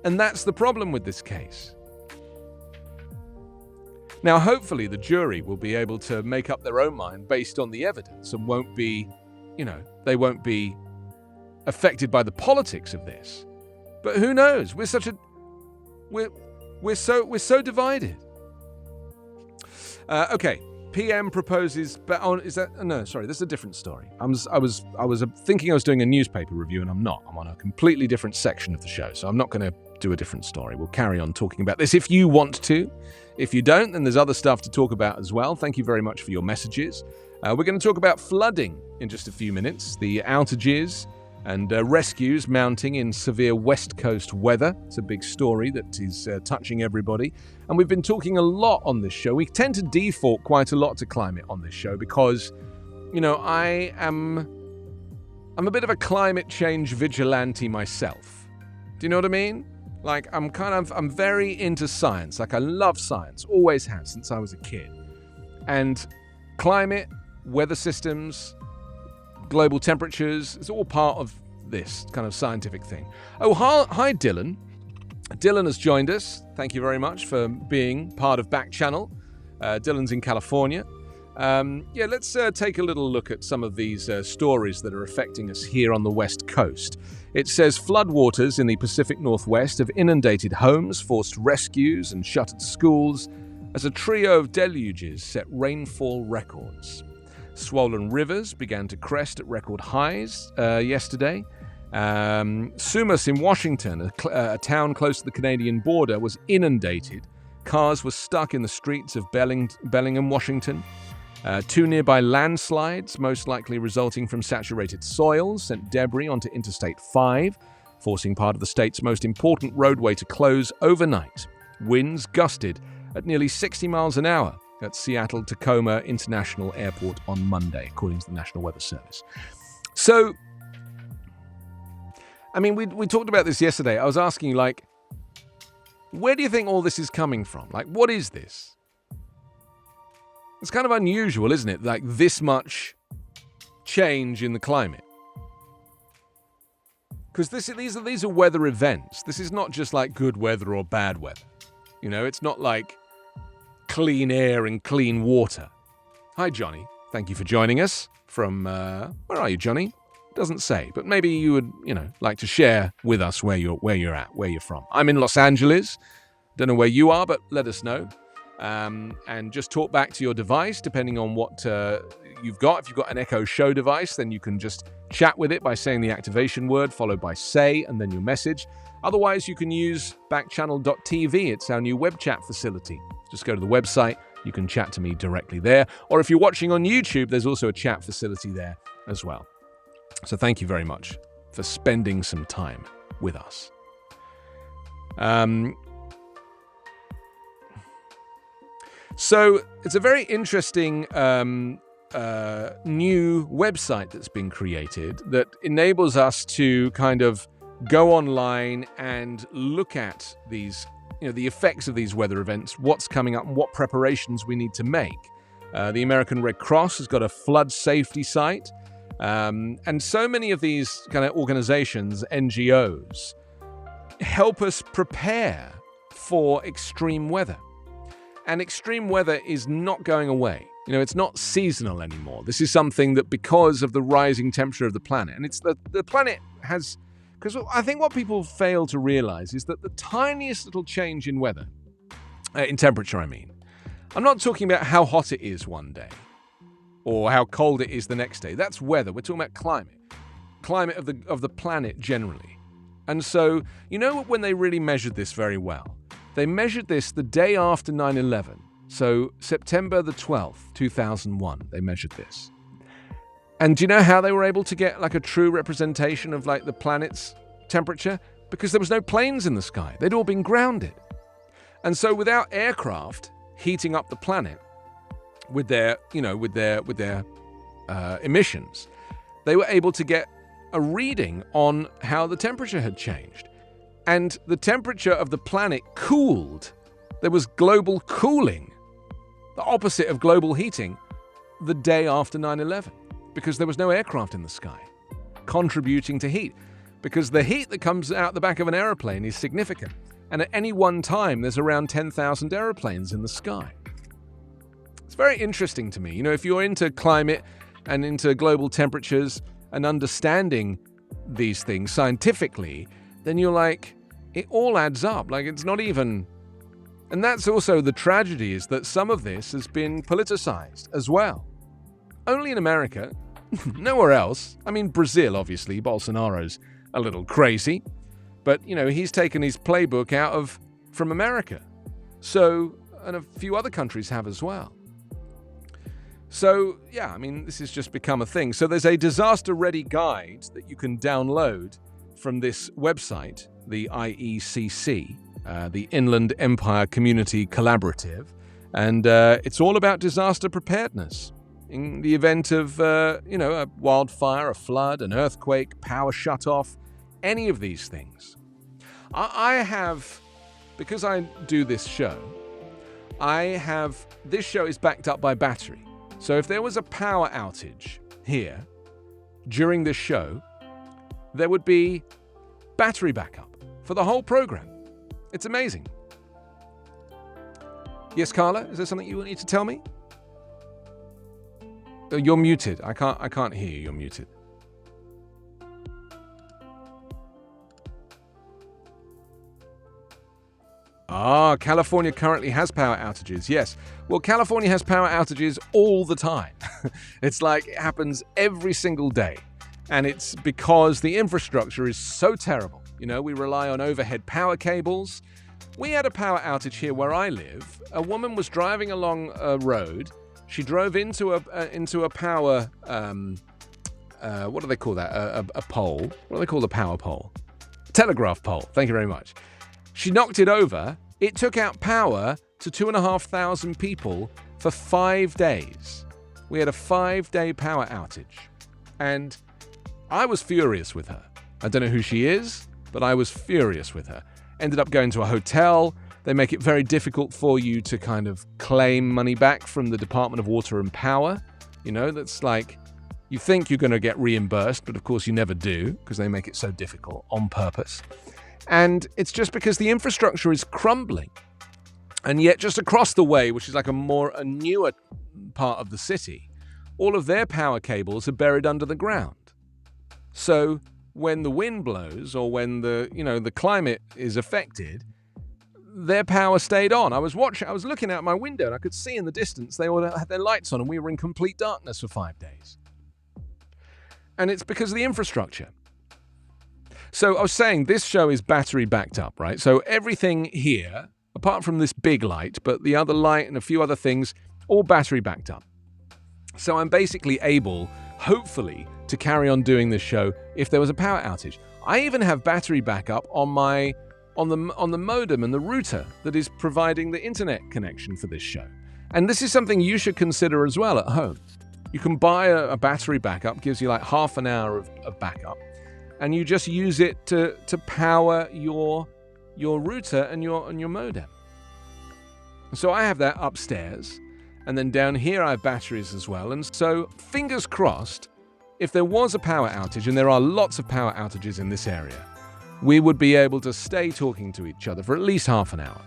Speaker 1: And that's the problem with this case. Now, hopefully the jury will be able to make up their own mind based on the evidence and they won't be affected by the politics of this. But who knows? We're so divided. Okay. PM proposes, that's a different story. I was thinking I was doing a newspaper review, and I'm not. I'm on a completely different section of the show, so I'm not going to do a different story. We'll carry on talking about this if you want to. If you don't, then there's other stuff to talk about as well. Thank you very much for your messages. We're going to talk about flooding in just a few minutes, the outages, And rescues mounting in severe West Coast weather. It's a big story that is touching everybody. And we've been talking a lot on this show. We tend to default quite a lot to climate on this show because, I'm a bit of a climate change vigilante myself. Do you know what I mean? Like, I'm very into science. Like, I love science. Always have since I was a kid. And climate, weather systems, global temperatures, it's all part of this kind of scientific thing. Oh, hi, Dylan. Dylan has joined us. Thank you very much for being part of Backchannel. Dylan's in California. Let's take a little look at some of these stories that are affecting us here on the West Coast. It says floodwaters in the Pacific Northwest have inundated homes, forced rescues, and shuttered schools as a trio of deluges set rainfall records. Swollen rivers began to crest at record highs yesterday. Sumas in Washington, a town close to the Canadian border, was inundated. Cars were stuck in the streets of Bellingham, Washington. 2 nearby landslides, most likely resulting from saturated soils, sent debris onto Interstate 5, forcing part of the state's most important roadway to close overnight. Winds gusted at nearly 60 miles an hour at Seattle-Tacoma International Airport on Monday, according to the National Weather Service. So, we talked about this yesterday. I was asking you, where do you think all this is coming from? What is this? It's kind of unusual, isn't it? This much change in the climate. Because these are weather events. This is not just good weather or bad weather. It's not like clean air and clean water. Hi, Johnny. Thank you for joining us from, where are you, Johnny? Doesn't say, but maybe you would, like to share with us where you're at, where you're from. I'm in Los Angeles. Don't know where you are, but let us know. And just talk back to your device, depending on what you've got. If you've got an Echo Show device, then you can just chat with it by saying the activation word, followed by say, and then your message. Otherwise, you can use backchannel.tv. It's our new web chat facility. Just go to the website. You can chat to me directly there. Or if you're watching on YouTube, there's also a chat facility there as well. So thank you very much for spending some time with us. So it's a very interesting new website that's been created that enables us to kind of go online and look at these, the effects of these weather events, what's coming up and what preparations we need to make. The American Red Cross has got a flood safety site. And so many of these kind of organizations, NGOs, help us prepare for extreme weather. And extreme weather is not going away. It's not seasonal anymore. This is something that, because of the rising temperature of the planet, and it's the planet has, because I think what people fail to realize is that the tiniest little change in weather, in temperature, I'm not talking about how hot it is one day or how cold it is the next day. That's weather. We're talking about climate of the planet generally. And so, when they really measured this very well, they measured this the day after 9/11. So September the 12th, 2001, they measured this. And do you know how they were able to get a true representation of the planet's temperature? Because there was no planes in the sky. They'd all been grounded. And so without aircraft heating up the planet with their emissions, they were able to get a reading on how the temperature had changed. And the temperature of the planet cooled. There was global cooling, the opposite of global heating, the day after 9/11, because there was no aircraft in the sky contributing to heat. Because the heat that comes out the back of an aeroplane is significant. And at any one time, there's around 10,000 aeroplanes in the sky. It's very interesting to me. If you're into climate and into global temperatures and understanding these things scientifically, then you're it all adds up. It's not even... And that's also the tragedy, is that some of this has been politicized as well. Only in America, nowhere else. Brazil, obviously, Bolsonaro's a little crazy. But, he's taken his playbook from America. So, and a few other countries have as well. So, yeah, I mean, this has just become a thing. So there's a disaster-ready guide that you can download from this website, the IECC, the Inland Empire Community Collaborative, and it's all about disaster preparedness in the event of, a wildfire, a flood, an earthquake, power shutoff, any of these things. I have, because I do this show, this show is backed up by battery. So if there was a power outage here during this show, there would be battery backup for the whole program. It's amazing. Yes, Carla, is there something you need to tell me? You're muted. I can't hear you. You're muted. California currently has power outages. Yes. Well, California has power outages all the time. It's like it happens every single day. And it's because the infrastructure is so terrible. We rely on overhead power cables. We had a power outage here where I live. A woman was driving along a road. She drove into a power, what do they call that? A pole. What do they call the power pole? Telegraph pole. Thank you very much. She knocked it over. It took out power to 2,500 people for 5 days. We had a 5-day power outage. And I was furious with her. I don't know who she is, but I was furious with her. Ended up going to a hotel. They make it very difficult for you to kind of claim money back from the Department of Water and Power. That's like, you think you're going to get reimbursed, but of course you never do because they make it so difficult on purpose. And it's just because the infrastructure is crumbling. And yet just across the way, which is like a newer part of the city, all of their power cables are buried under the ground. So when the wind blows or when the climate is affected, their power stayed on. I was looking out my window and I could see in the distance they all had their lights on and we were in complete darkness for 5 days. And it's because of the infrastructure. So I was saying this show is battery backed up, right? So everything here, apart from this big light, but the other light and a few other things, all battery backed up. So I'm basically able, hopefully, to carry on doing this show if there was a power outage. I even have battery backup on the modem and the router that is providing the internet connection for this show. And this is something you should consider as well at home. You can buy a battery backup, gives you like half an hour of backup, and you just use it to power your router and your modem. So I have that upstairs, and then down here I have batteries as well. And so fingers crossed, if there was a power outage, and there are lots of power outages in this area, we would be able to stay talking to each other for at least half an hour.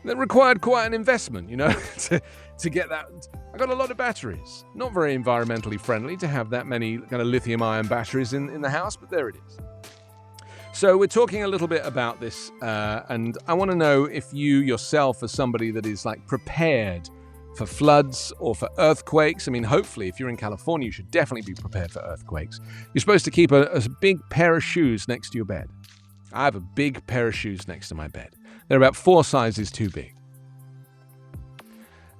Speaker 1: That required quite an investment, to get that. I got a lot of batteries. Not very environmentally friendly to have that many kind of lithium-ion batteries in the house, but there it is. So we're talking a little bit about this, and I want to know if you yourself are somebody that is like prepared for floods or for earthquakes. I mean, hopefully, if you're in California, you should definitely be prepared for earthquakes. You're supposed to keep a big pair of shoes next to your bed. I have a big pair of shoes next to my bed. They're about 4 sizes too big.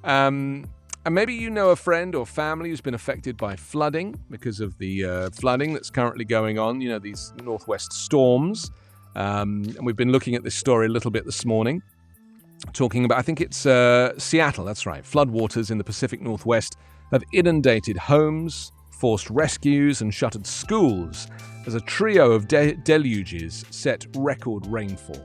Speaker 1: And maybe you know a friend or family who's been affected by flooding because of the flooding that's currently going on, these northwest storms. And we've been looking at this story a little bit this morning, talking about, I think it's Seattle, that's right. Floodwaters in the Pacific Northwest have inundated homes, forced rescues, and shuttered schools as a trio of deluges set record rainfall.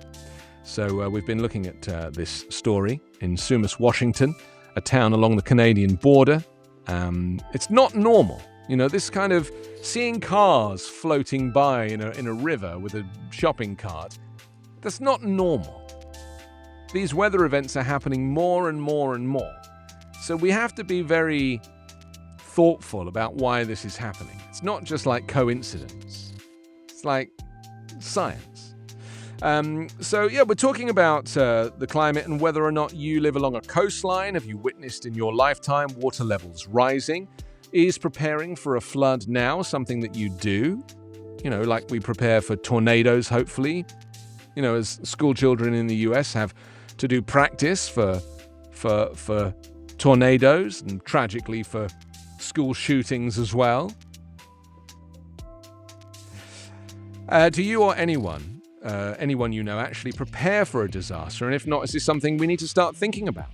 Speaker 1: So we've been looking at this story in Sumas, Washington, a town along the Canadian border. It's not normal. This kind of seeing cars floating by in a river with a shopping cart, that's not normal. These weather events are happening more and more and more. So we have to be very thoughtful about why this is happening. It's not just like coincidence. It's like science. We're talking about the climate and whether or not you live along a coastline. Have you witnessed in your lifetime water levels rising? Is preparing for a flood now something that you do? Like we prepare for tornadoes, hopefully. As school children in the US have to do practice for for tornadoes and tragically for school shootings as well. Do you or anyone you know actually prepare for a disaster? And if not, is this something we need to start thinking about?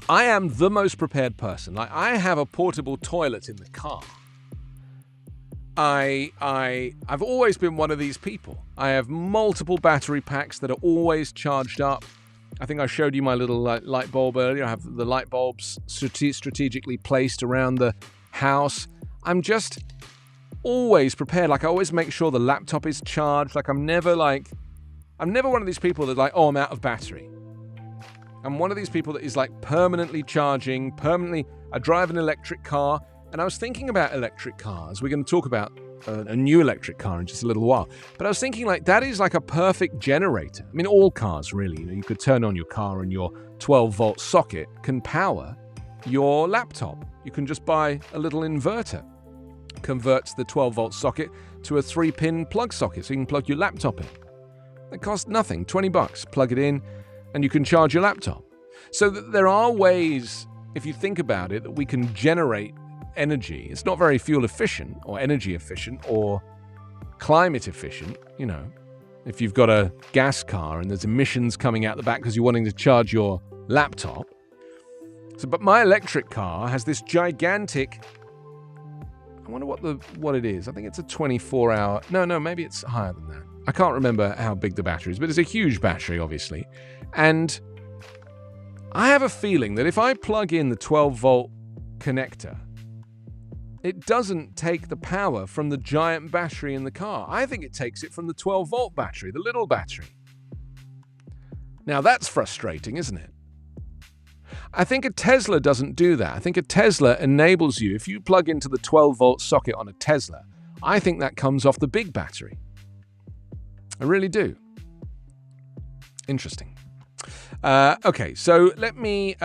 Speaker 1: I am the most prepared person. Like, I have a portable toilet in the car. I've always been one of these people. I have multiple battery packs that are always charged up. I think I showed you my little light bulb earlier. I have the light bulbs strategically placed around the house. I'm just always prepared. Like, I always make sure the laptop is charged. Like, I'm never one of these people that like, oh, I'm out of battery. I'm one of these people that is like permanently charging, I drive an electric car, and I was thinking about electric cars. We're going to talk about a new electric car in just a little while. But I was thinking, like, that is like a perfect generator. I mean, all cars, really. You know, you could turn on your car and your 12-volt socket can power your laptop. You can just buy a little inverter. Converts the 12-volt socket to a 3-pin plug socket, so you can plug your laptop in. It costs nothing, $20. Plug it in, and you can charge your laptop. So there are ways, if you think about it, that we can generate energy. It's not very fuel efficient or energy efficient or climate efficient, you know. If you've got a gas car and there's emissions coming out the back because you're wanting to charge your laptop. But my electric car has this gigantic, I wonder what it is. I think it's a 24-hour. No, maybe it's higher than that. I can't remember how big the battery is, but it's a huge battery, obviously. And I have a feeling that if I plug in the 12-volt connector, it doesn't take the power from the giant battery in the car. I think it takes it from the 12-volt battery, the little battery. Now, that's frustrating, isn't it? I think a Tesla doesn't do that. I think a Tesla enables you, if you plug into the 12-volt socket on a Tesla, I think that comes off the big battery. I really do. Interesting. Okay, so let me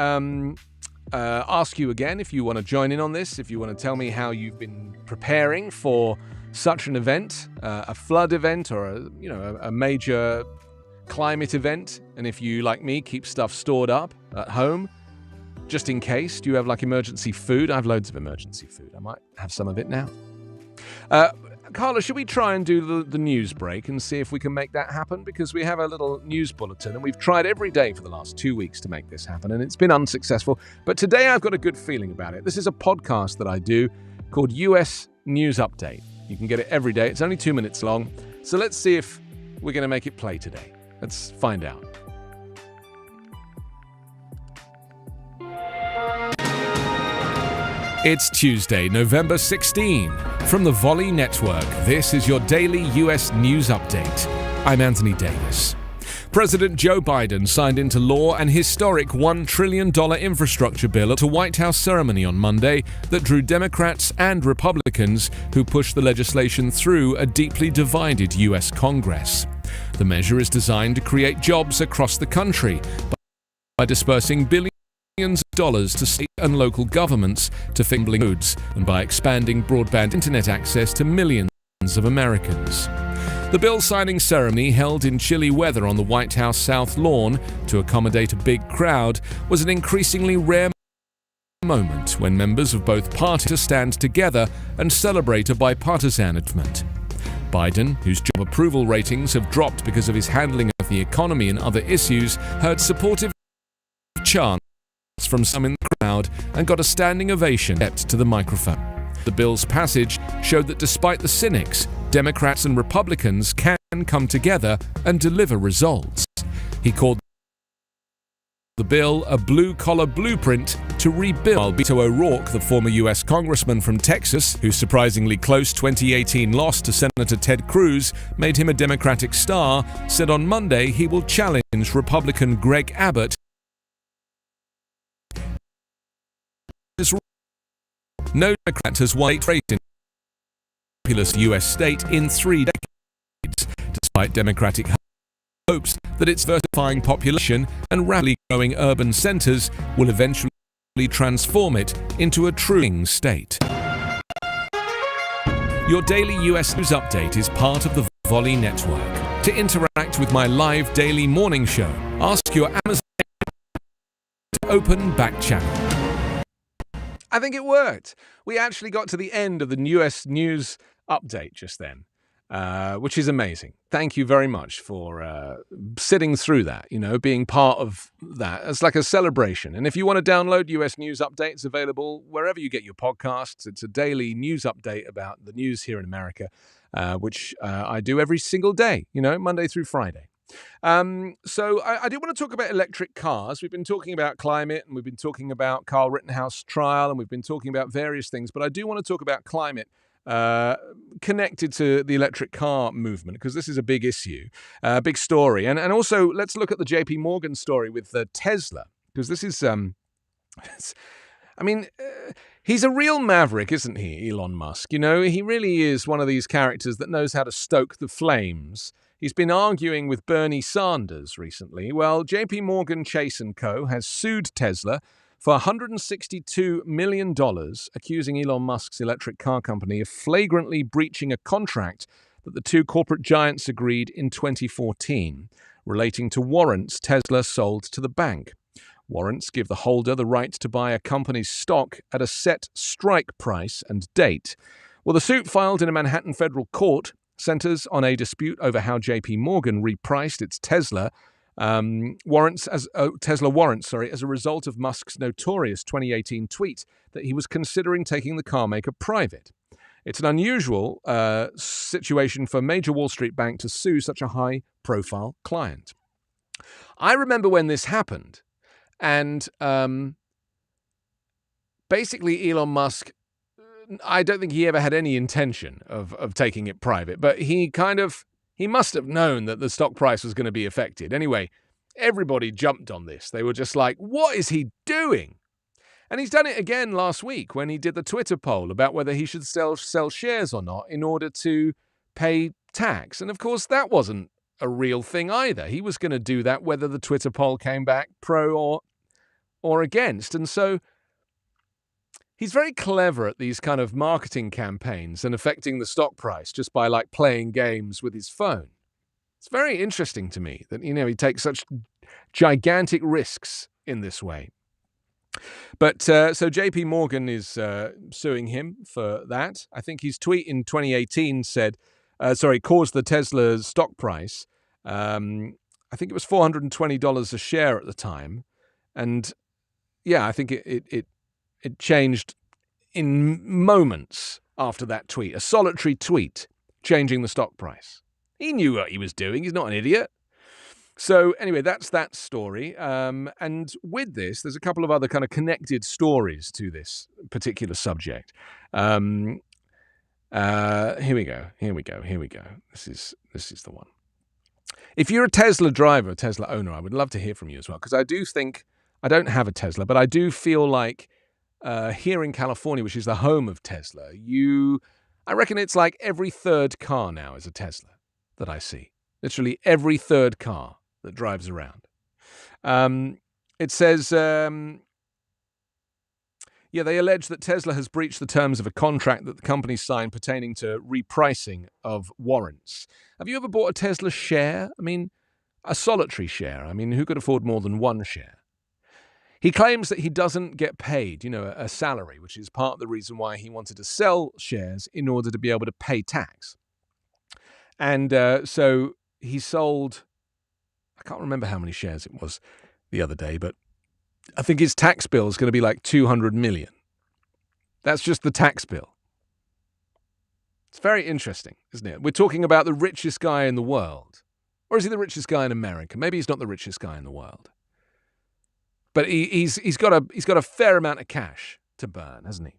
Speaker 1: ask you again if you want to join in on this, if you want to tell me how you've been preparing for such an event, a flood event or a major climate event, and if you, like me, keep stuff stored up at home, just in case. Do you have like emergency food? I have loads of emergency food. I might have some of it now. Carla, should we try and do the news break and see if we can make that happen? Because we have a little news bulletin and we've tried every day for the last 2 weeks to make this happen and it's been unsuccessful. But today I've got a good feeling about it. This is a podcast that I do called US News Update. You can get it every day. It's only 2 minutes long. So let's see if we're going to make it play today. Let's find out. It's Tuesday, November 16. From the Volley Network, this is your daily US News Update. I'm Anthony Davis. President Joe Biden signed into law an historic $1 trillion infrastructure bill at a White House ceremony on Monday that drew Democrats and Republicans who pushed the legislation through a deeply divided US Congress. The measure is designed to create jobs across the country by dispersing billions of dollars to state and local governments to fix roads and by expanding broadband internet access to millions of Americans. The bill signing ceremony, held in chilly weather on the White House South Lawn to accommodate a big crowd, was an increasingly rare moment when members of both parties stand together and celebrate a bipartisan achievement. Biden, whose job approval ratings have dropped because of his handling of the economy and other issues, heard supportive chants from some in the crowd and got a standing ovation stepped to the microphone. The bill's passage showed that despite the cynics, Democrats and Republicans can come together and deliver results. He called the bill a blue-collar blueprint to rebuild. While Beto O'Rourke, the former U.S. congressman from Texas, whose surprisingly close 2018 loss to Senator Ted Cruz made him a Democratic star, said on Monday he will challenge Republican Greg Abbott. No Democrat has won a race in a populous U.S. state in 3 decades, despite Democratic hopes that its diversifying population and rapidly growing urban centers will eventually transform it into a true state. Your daily U.S. News Update is part of the Volley Network. To interact with my live daily morning show, ask your Amazon Open Backchannel. I think it worked. We actually got to the end of the US news update just then, which is amazing. Thank you very much for sitting through that, being part of that. It's like a celebration. And if you want to download US news updates, available wherever you get your podcasts. It's a daily news update about the news here in America, which I do every single day, Monday through Friday. So I do want to talk about electric cars. We've been talking about climate, and we've been talking about Carl Rittenhouse trial, and we've been talking about various things, but I do want to talk about climate connected to the electric car movement, because this is a big issue, big story. And also, let's look at the JP Morgan story with Tesla, because this is, he's a real maverick, isn't he, Elon Musk? He really is one of these characters that knows how to stoke the flames. He's been arguing with Bernie Sanders recently. Well, JP Morgan Chase & Co. has sued Tesla for $162 million, accusing Elon Musk's electric car company of flagrantly breaching a contract that the two corporate giants agreed in 2014, relating to warrants Tesla sold to the bank. Warrants give the holder the right to buy a company's stock at a set strike price and date. Well, the suit filed in a Manhattan federal court centers on a dispute over how JP Morgan repriced its Tesla warrants as a result of Musk's notorious 2018 tweet that he was considering taking the carmaker private. It's an unusual situation for a major Wall Street bank to sue such a high-profile client. I remember when this happened, and basically Elon Musk, I don't think he ever had any intention of taking it private, but he must have known that the stock price was going to be affected. Anyway, everybody jumped on this. They were just like, what is he doing? And he's done it again last week when he did the Twitter poll about whether he should sell shares or not in order to pay tax. And of course, that wasn't a real thing either. He was going to do that whether the Twitter poll came back pro or against. And so he's very clever at these kind of marketing campaigns and affecting the stock price just by playing games with his phone. It's very interesting to me that, he takes such gigantic risks in this way. But so JP Morgan is suing him for that. I think his tweet in 2018 caused the Tesla stock price. I think it was $420 a share at the time. And yeah, I think it changed in moments after that tweet, a solitary tweet changing the stock price. He knew what he was doing. He's not an idiot. So anyway, that's that story. And with this, there's a couple of other kind of connected stories to this particular subject. Here we go. This is the one. If you're a Tesla driver, a Tesla owner, I would love to hear from you as well, because I do think, I don't have a Tesla, but I do feel like here in California, which is the home of Tesla, I reckon it's like every third car now is a Tesla that I see. Literally every third car that drives around. It says, they allege that Tesla has breached the terms of a contract that the company signed pertaining to repricing of warrants. Have you ever bought a Tesla share? I mean, a solitary share. I mean, who could afford more than one share? He claims that he doesn't get paid, a salary, which is part of the reason why he wanted to sell shares in order to be able to pay tax. And so he sold, I can't remember how many shares it was the other day, but I think his tax bill is going to be like $200 million. That's just the tax bill. It's very interesting, isn't it? We're talking about the richest guy in the world. Or is he the richest guy in America? Maybe he's not the richest guy in the world. But he's got a fair amount of cash to burn, hasn't he?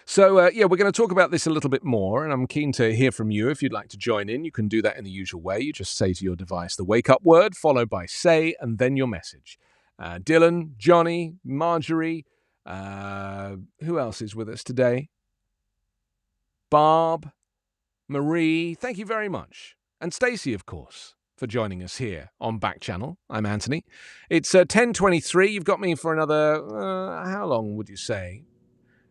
Speaker 1: So, we're going to talk about this a little bit more, and I'm keen to hear from you. If you'd like to join in, you can do that in the usual way. You just say to your device the wake-up word, followed by say, and then your message. Dylan, Johnny, Marjorie, who else is with us today? Barb, Marie, thank you very much. And Stacey, of course, for joining us here on Backchannel. I'm Anthony. It's 10:23. You've got me for another, how long would you say?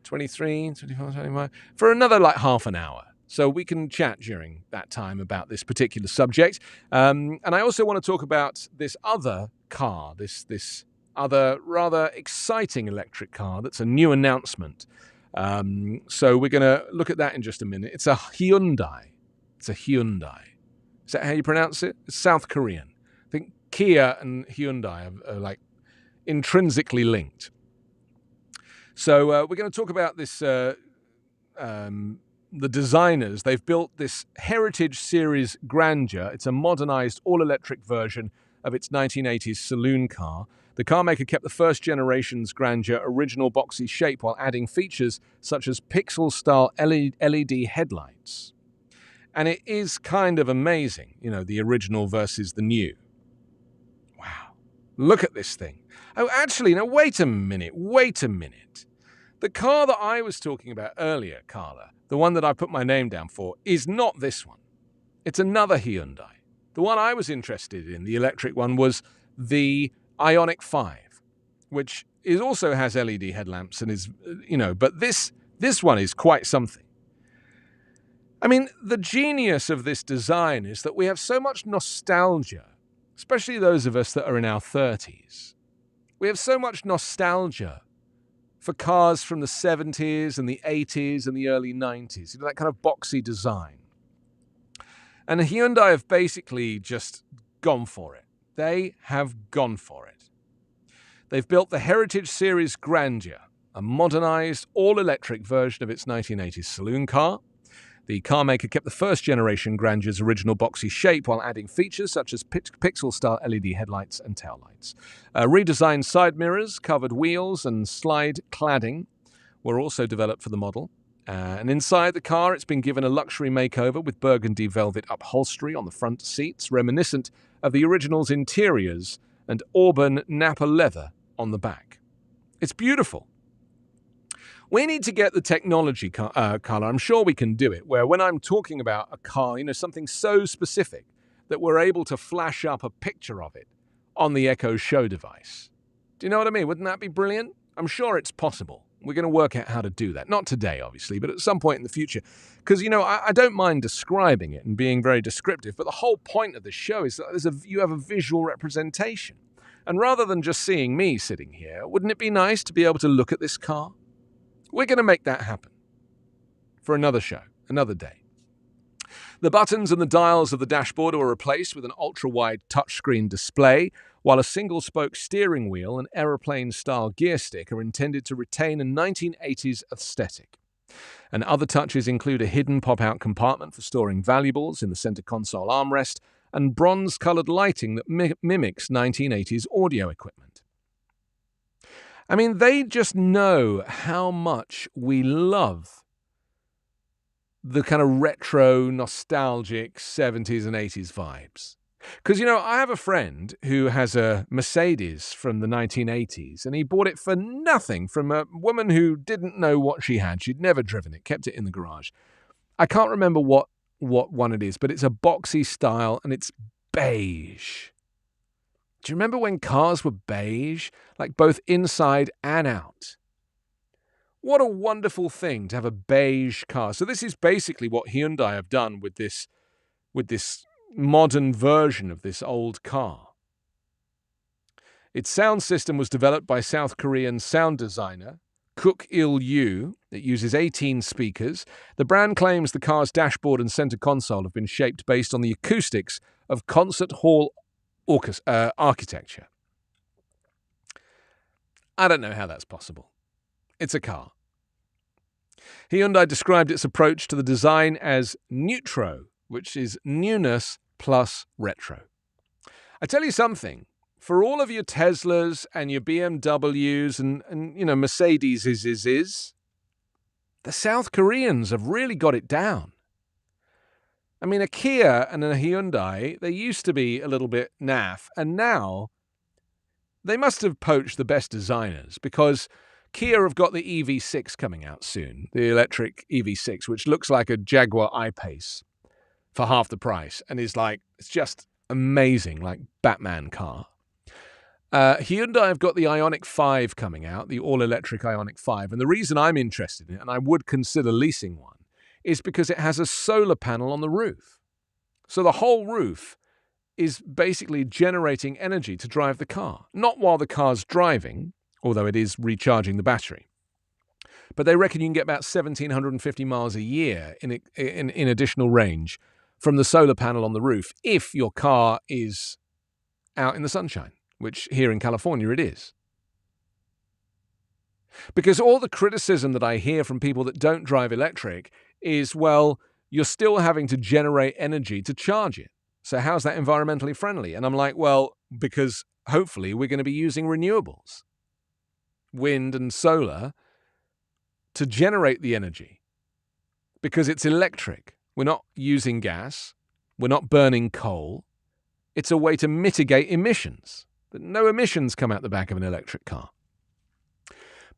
Speaker 1: 23, 24, 25, for another half an hour. So we can chat during that time about this particular subject. And I also want to talk about this other car, this other rather exciting electric car that's a new announcement. So we're going to look at that in just a minute. It's a Hyundai. It's a Hyundai. Is that how you pronounce it? It's South Korean. I think Kia and Hyundai are like intrinsically linked. So we're going to talk about this. The designers, they've built this Heritage Series Grandeur. It's a modernized all-electric version of its 1980s saloon car. The car maker kept the first generation's Grandeur original boxy shape while adding features such as pixel-style LED headlights. And it is kind of amazing, the original versus the new. Wow. Look at this thing. Oh, actually, no, wait a minute. The car that I was talking about earlier, Carla, the one that I put my name down for, is not this one. It's another Hyundai. The one I was interested in, the electric one, was the Ioniq 5, which also has LED headlamps and is, but this one is quite something. I mean, the genius of this design is that we have so much nostalgia, especially those of us that are in our 30s. We have so much nostalgia for cars from the 70s and the 80s and the early 90s, that kind of boxy design. And Hyundai have basically just gone for it. They have gone for it. They've built the Heritage Series Grandeur, a modernized, all-electric version of its 1980s saloon car. The car maker kept the first-generation Grandeur's original boxy shape while adding features such as pixel-style LED headlights and taillights. Redesigned side mirrors, covered wheels, and slide cladding were also developed for the model. And inside the car, it's been given a luxury makeover with burgundy velvet upholstery on the front seats, reminiscent of the original's interiors, and auburn Napa leather on the back. It's beautiful. We need to get the technology, Carla. I'm sure we can do it, where when I'm talking about a car, something so specific that we're able to flash up a picture of it on the Echo Show device. Do you know what I mean? Wouldn't that be brilliant? I'm sure it's possible. We're going to work out how to do that. Not today, obviously, but at some point in the future. Because, I don't mind describing it and being very descriptive, but the whole point of the show is that you have a visual representation. And rather than just seeing me sitting here, wouldn't it be nice to be able to look at this car? We're going to make that happen for another show, another day. The buttons and the dials of the dashboard are replaced with an ultra-wide touchscreen display, while a single-spoke steering wheel and aeroplane-style gear stick are intended to retain a 1980s aesthetic. And other touches include a hidden pop-out compartment for storing valuables in the center console armrest and bronze-colored lighting that mimics 1980s audio equipment. I mean, they just know how much we love the kind of retro, nostalgic 70s and 80s vibes. Because, I have a friend who has a Mercedes from the 1980s, and he bought it for nothing from a woman who didn't know what she had. She'd never driven it, kept it in the garage. I can't remember what one it is, but it's a boxy style, and it's beige. Do you remember when cars were beige, like both inside and out? What a wonderful thing to have a beige car. So this is basically what Hyundai have done with this modern version of this old car. Its sound system was developed by South Korean sound designer Kook Il-yu. It uses 18 speakers. The brand claims the car's dashboard and center console have been shaped based on the acoustics of concert hall architecture. I don't know how that's possible. It's a car. Hyundai described its approach to the design as neutro, which is newness plus retro. I tell you something, for all of your Teslas and your BMWs and Mercedes the South Koreans have really got it down. I mean, a Kia and a Hyundai, they used to be a little bit naff, and now they must have poached the best designers, because Kia have got the EV6 coming out soon, the electric EV6, which looks like a Jaguar I-Pace for half the price, and is it's just amazing, like Batman car. Hyundai have got the Ioniq 5 coming out, the all-electric Ioniq 5, and the reason I'm interested in it, and I would consider leasing one, is because it has a solar panel on the roof. So the whole roof is basically generating energy to drive the car. Not while the car's driving, although it is recharging the battery. But they reckon you can get about 1,750 miles a year in additional range from the solar panel on the roof if your car is out in the sunshine, which here in California it is. Because all the criticism that I hear from people that don't drive electric is, well, you're still having to generate energy to charge it. So how's that environmentally friendly? And I'm like, well, because hopefully we're going to be using renewables, wind and solar, to generate the energy. Because it's electric. We're not using gas. We're not burning coal. It's a way to mitigate emissions. But no emissions come out the back of an electric car.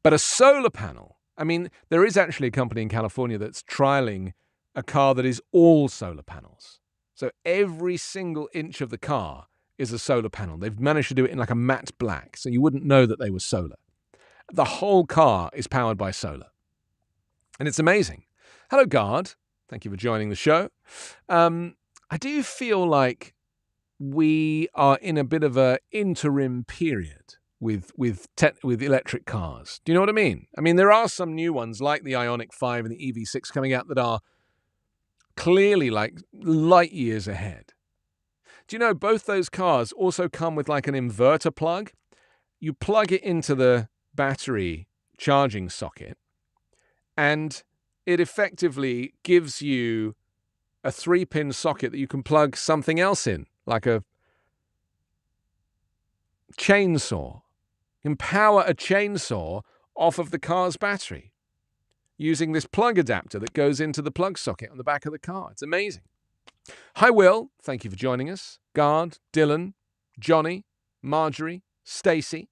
Speaker 1: But a solar panel, I mean, there is actually a company in California that's trialing a car that is all solar panels. So every single inch of the car is a solar panel. They've managed to do it in like a matte black, so you wouldn't know that they were solar. The whole car is powered by solar. And it's amazing. Hello, Guard. Thank you for joining the show. I do feel like we are in a bit of an interim period with electric cars. Do you know what I mean? I mean, there are some new ones like the Ioniq 5 and the EV6 coming out that are clearly like light years ahead. Do you know both those cars also come with like an inverter plug? You plug it into the battery charging socket and it effectively gives you a 3-pin socket that you can plug something else in, like a chainsaw. You can power a chainsaw off of the car's battery using this plug adapter that goes into the plug socket on the back of the car. It's amazing. Hi, Will. Thank you for joining us. Guard, Dylan, Johnny, Marjorie, Stacy.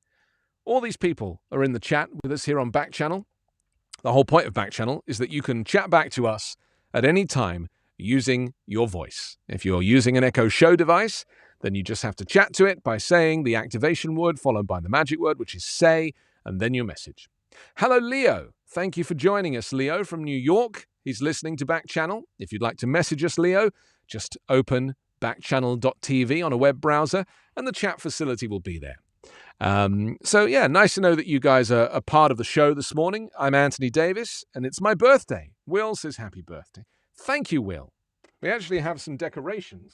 Speaker 1: All these people are in the chat with us here on Backchannel. The whole point of Backchannel is that you can chat back to us at any time using your voice. If you're using an Echo Show device, then you just have to chat to it by saying the activation word followed by the magic word, which is say, and then your message. Hello, Leo. Thank you for joining us, Leo from New York. He's listening to Backchannel. If you'd like to message us, Leo, just open backchannel.tv on a web browser and the chat facility will be there. So yeah, nice to know that you guys are a part of the show this morning. I'm Anthony Davis and it's my birthday. Will says happy birthday. Thank you, Will. We actually have some decorations.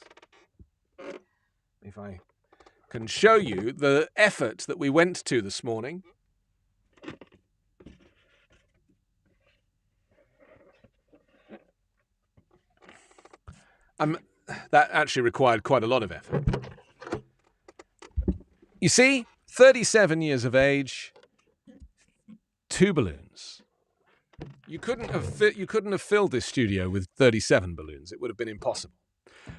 Speaker 1: If I can show you the effort that we went to this morning. That actually required quite a lot of effort. You see, 37 years of age, 2 balloons. You couldn't have filled this studio with 37 balloons. It would have been impossible.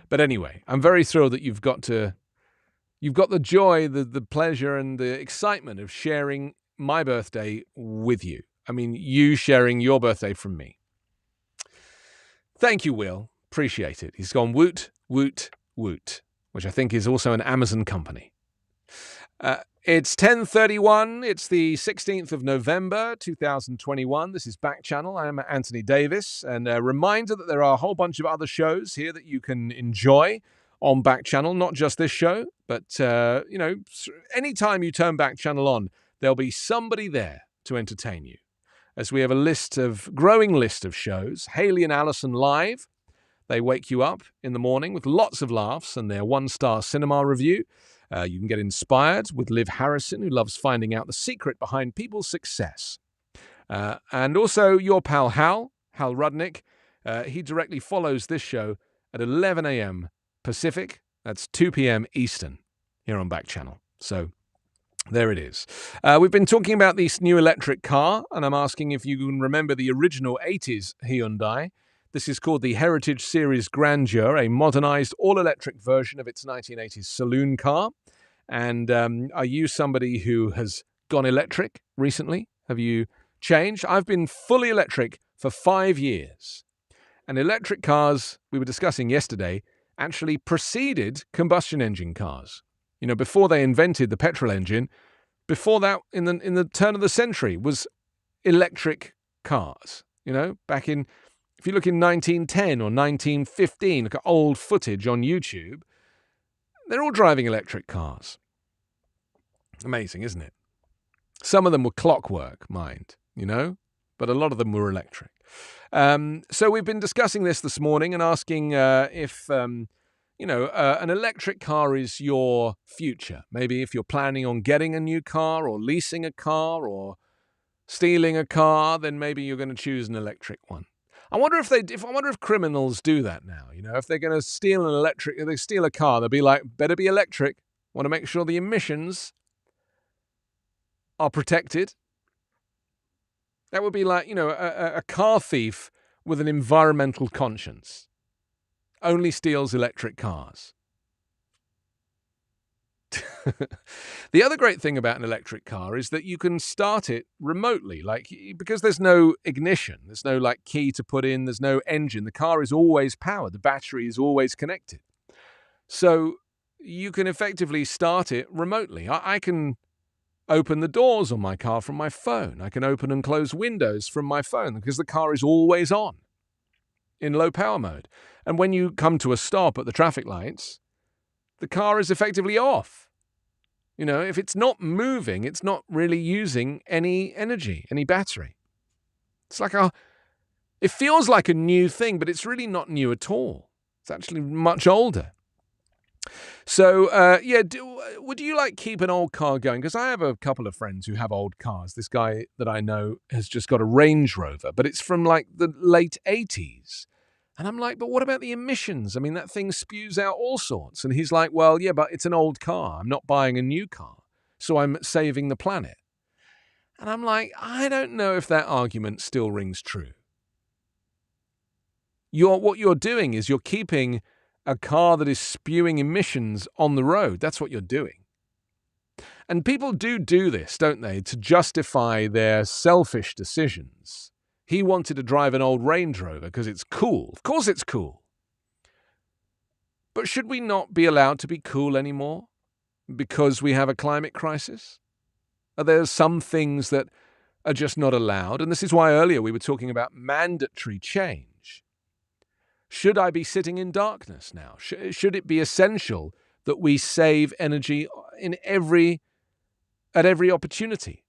Speaker 1: But anyway, I'm very thrilled that you've got the joy, the pleasure, and the excitement of sharing my birthday with you. I mean, you sharing your birthday from me. Thank you, Will. Appreciate it. He's gone woot, woot, woot, which I think is also an Amazon company. It's 10:31. It's the 16th of November, 2021. This is Backchannel. I am Anthony Davis. And a reminder that there are a whole bunch of other shows here that you can enjoy on Backchannel. Not just this show, but, anytime you turn Backchannel on, there'll be somebody there to entertain you. As we have a growing list of shows. Haley and Allison Live. They wake you up in the morning with lots of laughs and their 1-star cinema review. You can get inspired with Liv Harrison, who loves finding out the secret behind people's success. And also your pal Hal Rudnick. He directly follows this show at 11 a.m. Pacific. That's 2 p.m. Eastern here on Backchannel. So there it is. We've been talking about this new electric car, and I'm asking if you can remember the original 80s Hyundai. This is called the Heritage Series Grandeur, a modernized all-electric version of its 1980s saloon car. And are you somebody who has gone electric recently? Have you changed? I've been fully electric for 5 years. And electric cars, we were discussing yesterday, actually preceded combustion engine cars. You know, before they invented the petrol engine, before that, in the turn of the century, was electric cars. You know, back in... If you look in 1910 or 1915, look at old footage on YouTube, they're all driving electric cars. Amazing, isn't it? Some of them were clockwork, mind, but a lot of them were electric. So we've been discussing this morning and asking if, an electric car is your future. Maybe if you're planning on getting a new car or leasing a car or stealing a car, then maybe you're going to choose an electric one. I wonder if criminals do that now. If they're going to steal they steal a car, they'll be like, better be electric. Want to make sure the emissions are protected. That would be like, a car thief with an environmental conscience. Only steals electric cars. The other great thing about an electric car is that you can start it remotely, because there's no ignition, there's no key to put in, there's no engine. The car is always powered, the battery is always connected. So you can effectively start it remotely. I can open the doors on my car from my phone. I can open and close windows from my phone because the car is always on in low power mode. And when you come to a stop at the traffic lights, the car is effectively off. If it's not moving, it's not really using any energy, any battery. It's it feels like a new thing, but it's really not new at all. It's actually much older. So, would you keep an old car going? Because I have a couple of friends who have old cars. This guy that I know has just got a Range Rover, but it's from the late 80s. And I'm like, but what about the emissions? I mean, that thing spews out all sorts. And he's like, well, yeah, but it's an old car. I'm not buying a new car. So I'm saving the planet. And I'm like, I don't know if that argument still rings true. What you're doing is you're keeping a car that is spewing emissions on the road. That's what you're doing. And people do this, don't they, to justify their selfish decisions. He wanted to drive an old Range Rover because it's cool. Of course it's cool. But should we not be allowed to be cool anymore because we have a climate crisis? Are there some things that are just not allowed? And this is why earlier we were talking about mandatory change. Should I be sitting in darkness now? Should it be essential that we save energy at every opportunity?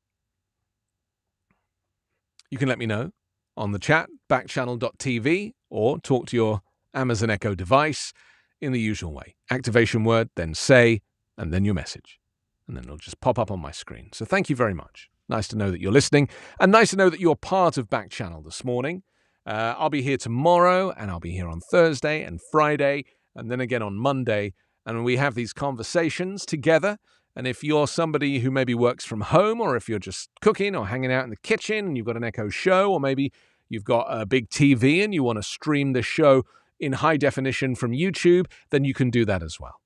Speaker 1: You can let me know on the chat, backchannel.tv, or talk to your Amazon Echo device in the usual way. Activation word, then say, and then your message. And then it'll just pop up on my screen. So thank you very much. Nice to know that you're listening, and nice to know that you're part of Backchannel this morning. I'll be here tomorrow, and I'll be here on Thursday and Friday, and then again on Monday, and we have these conversations together. And if you're somebody who maybe works from home, or if you're just cooking or hanging out in the kitchen and you've got an Echo Show, or maybe you've got a big TV and you want to stream the show in high definition from YouTube, then you can do that as well.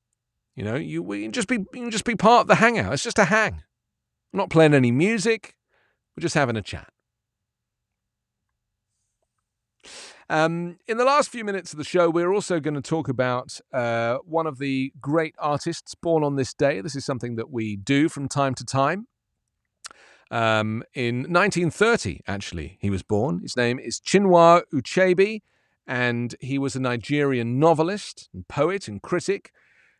Speaker 1: You can just be part of the hangout. It's just a hang. I'm not playing any music. We're just having a chat. In the last few minutes of the show, we're also going to talk about one of the great artists born on this day. This is something that we do from time to time. In 1930, actually, he was born. His name is Chinwa Uchabi, and he was a Nigerian novelist and poet and critic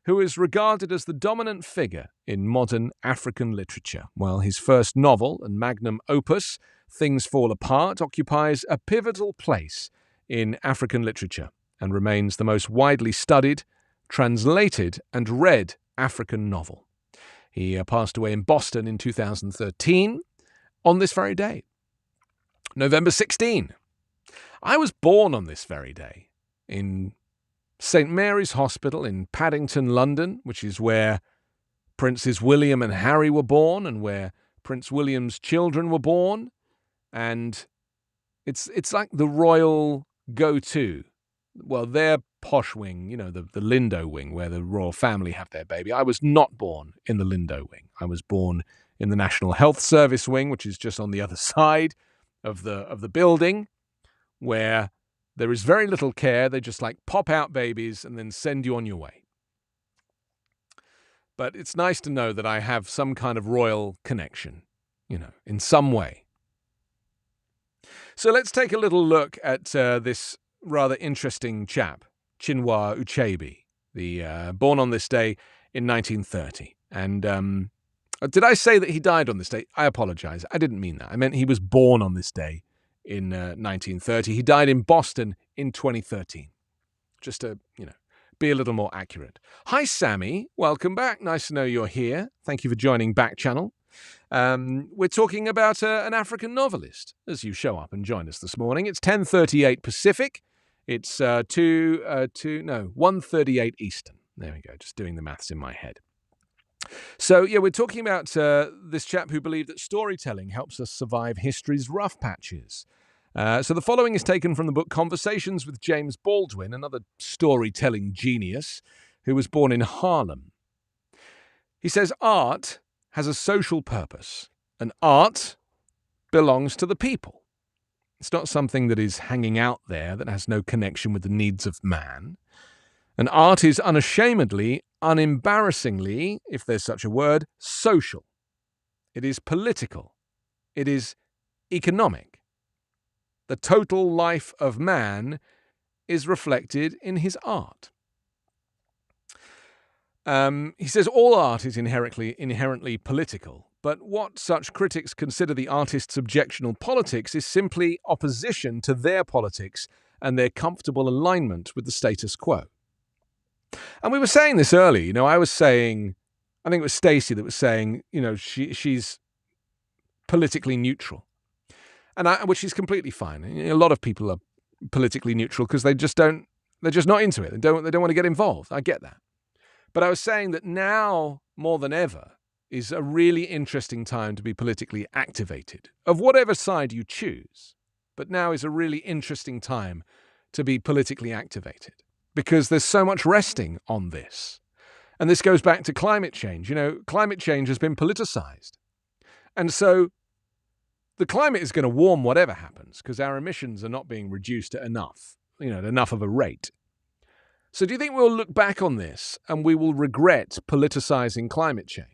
Speaker 1: who is regarded as the dominant figure in modern African literature. Well, his first novel and magnum opus, Things Fall Apart, occupies a pivotal place in African literature and remains the most widely studied, translated, and read African novel. He passed away in Boston in 2013 on this very day, November 16. I was born on this very day in St. Mary's Hospital in Paddington, London, which is where Princes William and Harry were born and where Prince William's children were born. And it's like the royal go-to. Well, their posh wing, the Lindo wing, where the royal family have their baby. I was not born in the Lindo wing. I was born in the National Health Service wing, which is just on the other side of the building, where there is very little care. They just pop out babies and then send you on your way. But it's nice to know that I have some kind of royal connection, in some way. So let's take a little look at this rather interesting chap, Chinwa Uchabi, born on this day in 1930. And did I say that he died on this day? I apologize. I didn't mean that. I meant he was born on this day in 1930. He died in Boston in 2013. Just to, be a little more accurate. Hi, Sammy. Welcome back. Nice to know you're here. Thank you for joining Backchannel. We're talking about an African novelist as you show up and join us this morning. It's 10:38 Pacific. It's 1:38 Eastern. There we go. Just doing the maths in my head. So, we're talking about this chap who believed that storytelling helps us survive history's rough patches. So the following is taken from the book Conversations with James Baldwin, another storytelling genius who was born in Harlem. He says, art has a social purpose, and art belongs to the people. It's not something that is hanging out there that has no connection with the needs of man. And art is unashamedly, unembarrassingly, if there's such a word, social. It is political. It is economic. The total life of man is reflected in his art. He says all art is inherently political, but what such critics consider the artist's objectional politics is simply opposition to their politics and their comfortable alignment with the status quo. And we were saying this earlier, I was saying, I think it was Stacey that was saying, she's politically neutral. Which is completely fine. A lot of people are politically neutral because they're just not into it. They don't want to get involved. I get that. But I was saying that now more than ever is a really interesting time to be politically activated, of whatever side you choose. But now is a really interesting time to be politically activated because there's so much resting on this. And this goes back to climate change. Climate change has been politicized. And so the climate is going to warm whatever happens because our emissions are not being reduced at enough of a rate. So do you think we'll look back on this and we will regret politicizing climate change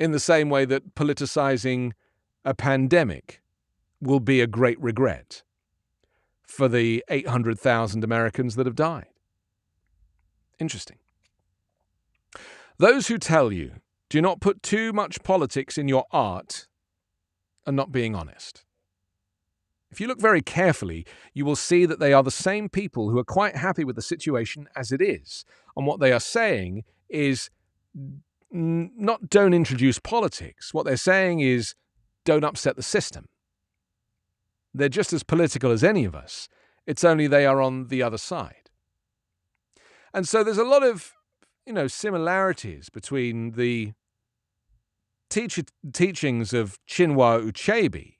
Speaker 1: in the same way that politicizing a pandemic will be a great regret for the 800,000 Americans that have died? Interesting. Those who tell you, do not put too much politics in your art, are not being honest. If you look very carefully, you will see that they are the same people who are quite happy with the situation as it is. And what they are saying is not don't introduce politics. What they're saying is don't upset the system. They're just as political as any of us. It's only they are on the other side. And so there's a lot of, similarities between the teachings of Chinwa Uchabi,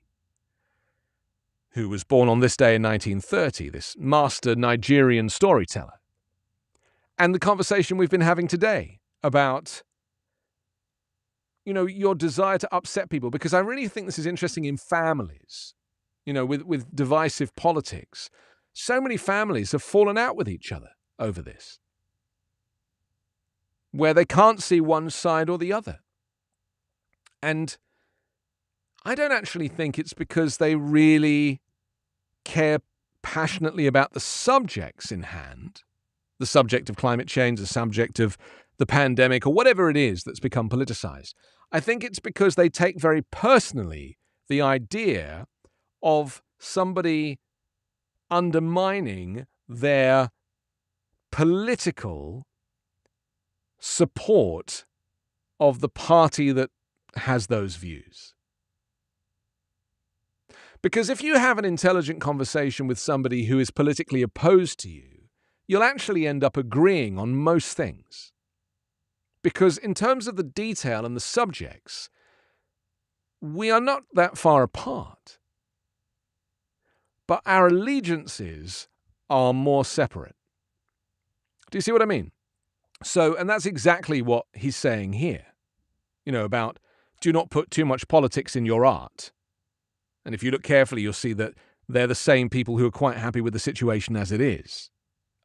Speaker 1: who was born on this day in 1930, this master Nigerian storyteller, and the conversation we've been having today about, your desire to upset people, because I really think this is interesting in families, with divisive politics. So many families have fallen out with each other over this, where they can't see one side or the other. And I don't actually think it's because they really care passionately about the subjects in hand, the subject of climate change, the subject of the pandemic, or whatever it is that's become politicized. I think it's because they take very personally the idea of somebody undermining their political support of the party that has those views. Because if you have an intelligent conversation with somebody who is politically opposed to you, you'll actually end up agreeing on most things. Because in terms of the detail and the subjects, we are not that far apart. But our allegiances are more separate. Do you see what I mean? So, and that's exactly what he's saying here, about do not put too much politics in your art. And if you look carefully, you'll see that they're the same people who are quite happy with the situation as it is.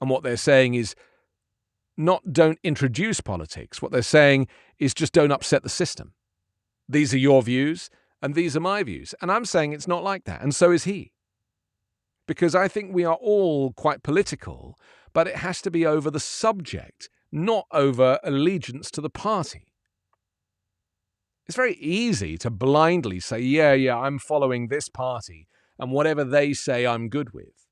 Speaker 1: And what they're saying is not don't introduce politics. What they're saying is just don't upset the system. These are your views and these are my views. And I'm saying it's not like that. And so is he. Because I think we are all quite political, but it has to be over the subject, not over allegiance to the party. It's very easy to blindly say, yeah, I'm following this party, and whatever they say I'm good with.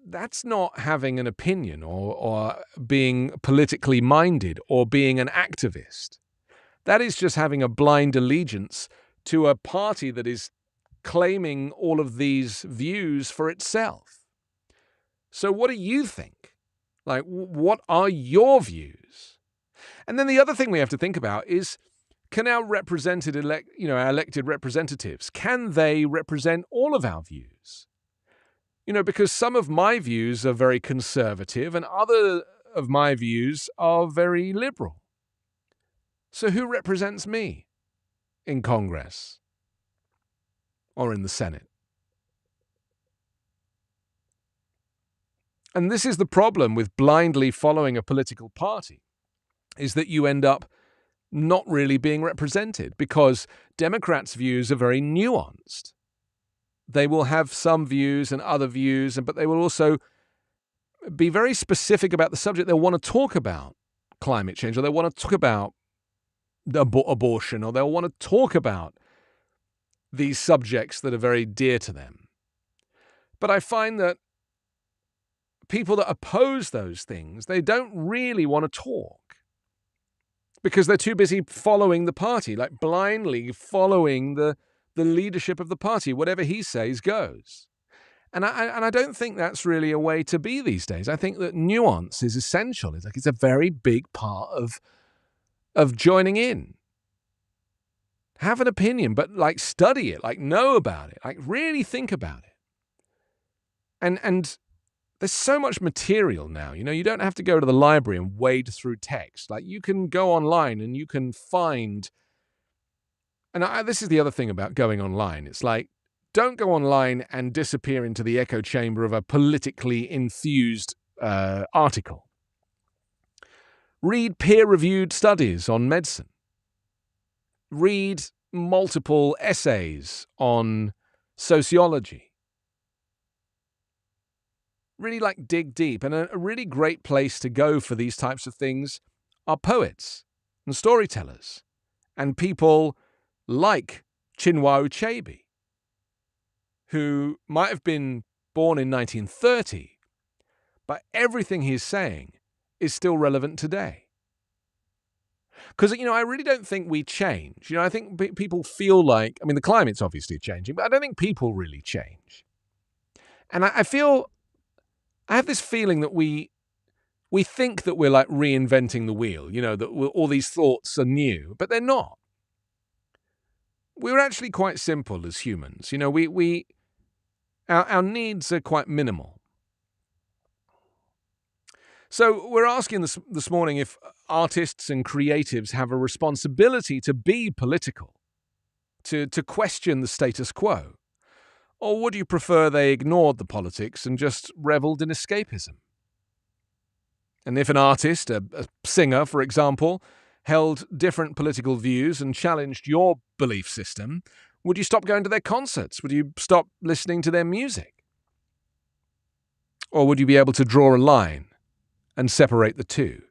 Speaker 1: That's not having an opinion or being politically minded or being an activist. That is just having a blind allegiance to a party that is claiming all of these views for itself. So what do you think? Like, what are your views? And then the other thing we have to think about is, can our our elected representatives, can they represent all of our views? Because some of my views are very conservative and other of my views are very liberal. So who represents me in Congress or in the Senate? And this is the problem with blindly following a political party, is that you end up not really being represented, because Democrats' views are very nuanced. They will have some views and other views, but they will also be very specific about the subject. They'll want to talk about climate change, or they'll want to talk about abortion, or they'll want to talk about these subjects that are very dear to them. But I find that people that oppose those things, they don't really want to talk because they're too busy following the party, like blindly following the leadership of the party. Whatever he says goes. And I don't think that's really a way to be these days. I think that nuance is essential. It's a very big part of joining in. Have an opinion, but study it, know about it, really think about it. And there's so much material now. You don't have to go to the library and wade through text. You can go online and you can find. And this is the other thing about going online. It's don't go online and disappear into the echo chamber of a politically enthused article. Read peer-reviewed studies on medicine. Read multiple essays on sociology. Really dig deep. And a really great place to go for these types of things are poets and storytellers and people like Chinwa Uchabi, who might have been born in 1930, but everything he's saying is still relevant today. Because, I really don't think we change. I think people feel the climate's obviously changing, but I don't think people really change. And I have this feeling that we think that we're reinventing the wheel, that all these thoughts are new, but they're not. We're actually quite simple as humans. Our needs are quite minimal. So we're asking this morning if artists and creatives have a responsibility to be political, to question the status quo, or would you prefer they ignored the politics and just reveled in escapism? And if an artist, a singer, for example, held different political views and challenged your belief system, would you stop going to their concerts? Would you stop listening to their music? Or would you be able to draw a line and separate the two?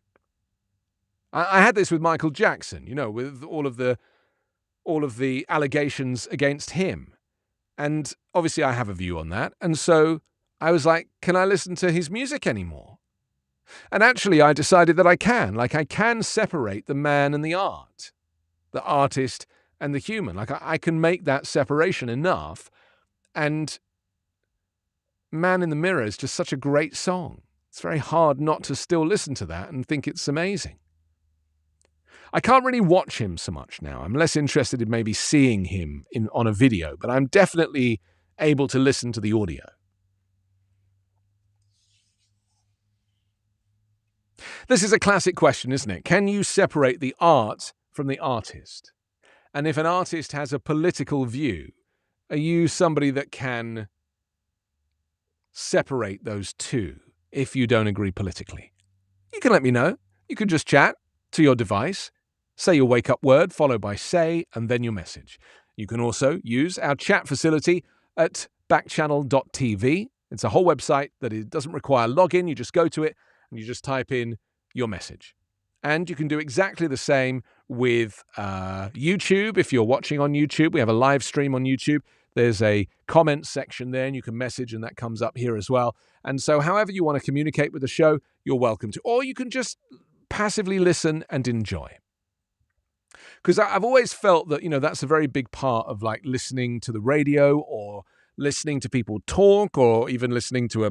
Speaker 1: I had this with Michael Jackson, with all of the allegations against him. And obviously I have a view on that. And so I was like, can I listen to his music anymore? And actually I decided that I can. I can separate the man and the art, the artist and the human. I can make that separation enough. And Man in the Mirror is just such a great song. It's very hard not to still listen to that and think it's amazing. I can't really watch him so much now. I'm less interested in maybe seeing him on a video, but I'm definitely able to listen to the audio. This is a classic question, isn't it? Can you separate the art from the artist? And if an artist has a political view, are you somebody that can separate those two if you don't agree politically? You can let me know. You can just chat to your device, say your wake-up word, followed by say, and then your message. You can also use our chat facility at backchannel.tv. It's a whole website that it doesn't require login. You just go to it and you just type in your message. And you can do exactly the same with YouTube. If you're watching on YouTube, we have a live stream on YouTube. There's a comment section there, and you can message, and that comes up here as well. And so however you want to communicate with the show, you're welcome to. Or you can just passively listen and enjoy. Because I've always felt that, that's a very big part of like listening to the radio or listening to people talk or even listening to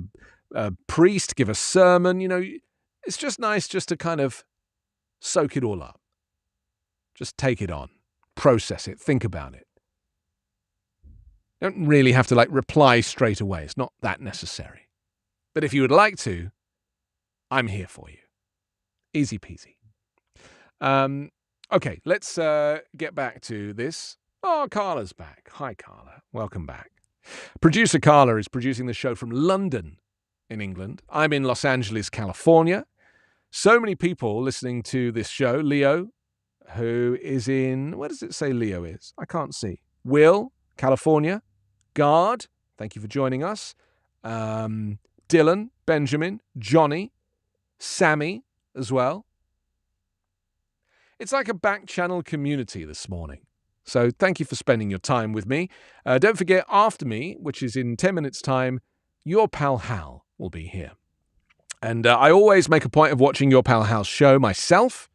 Speaker 1: a priest give a sermon. It's just nice just to kind of soak it all up. Just take it on. Process it. Think about it. You don't really have to reply straight away. It's not that necessary. But if you would like to, I'm here for you. Easy peasy. Okay, let's get back to this. Oh, Carla's back. Hi, Carla. Welcome back. Producer Carla is producing the show from London in England. I'm in Los Angeles, California. So many people listening to this show. Leo, who is in... Where does it say Leo is? I can't see. Will, California. Guard, thank you for joining us. Dylan, Benjamin, Johnny, Sammy as well. It's like a Backchannel community this morning. So thank you for spending your time with me. Don't forget, after me, which is in 10 minutes' time, your pal Hal will be here. And I always make a point of watching your pal Hal's show myself.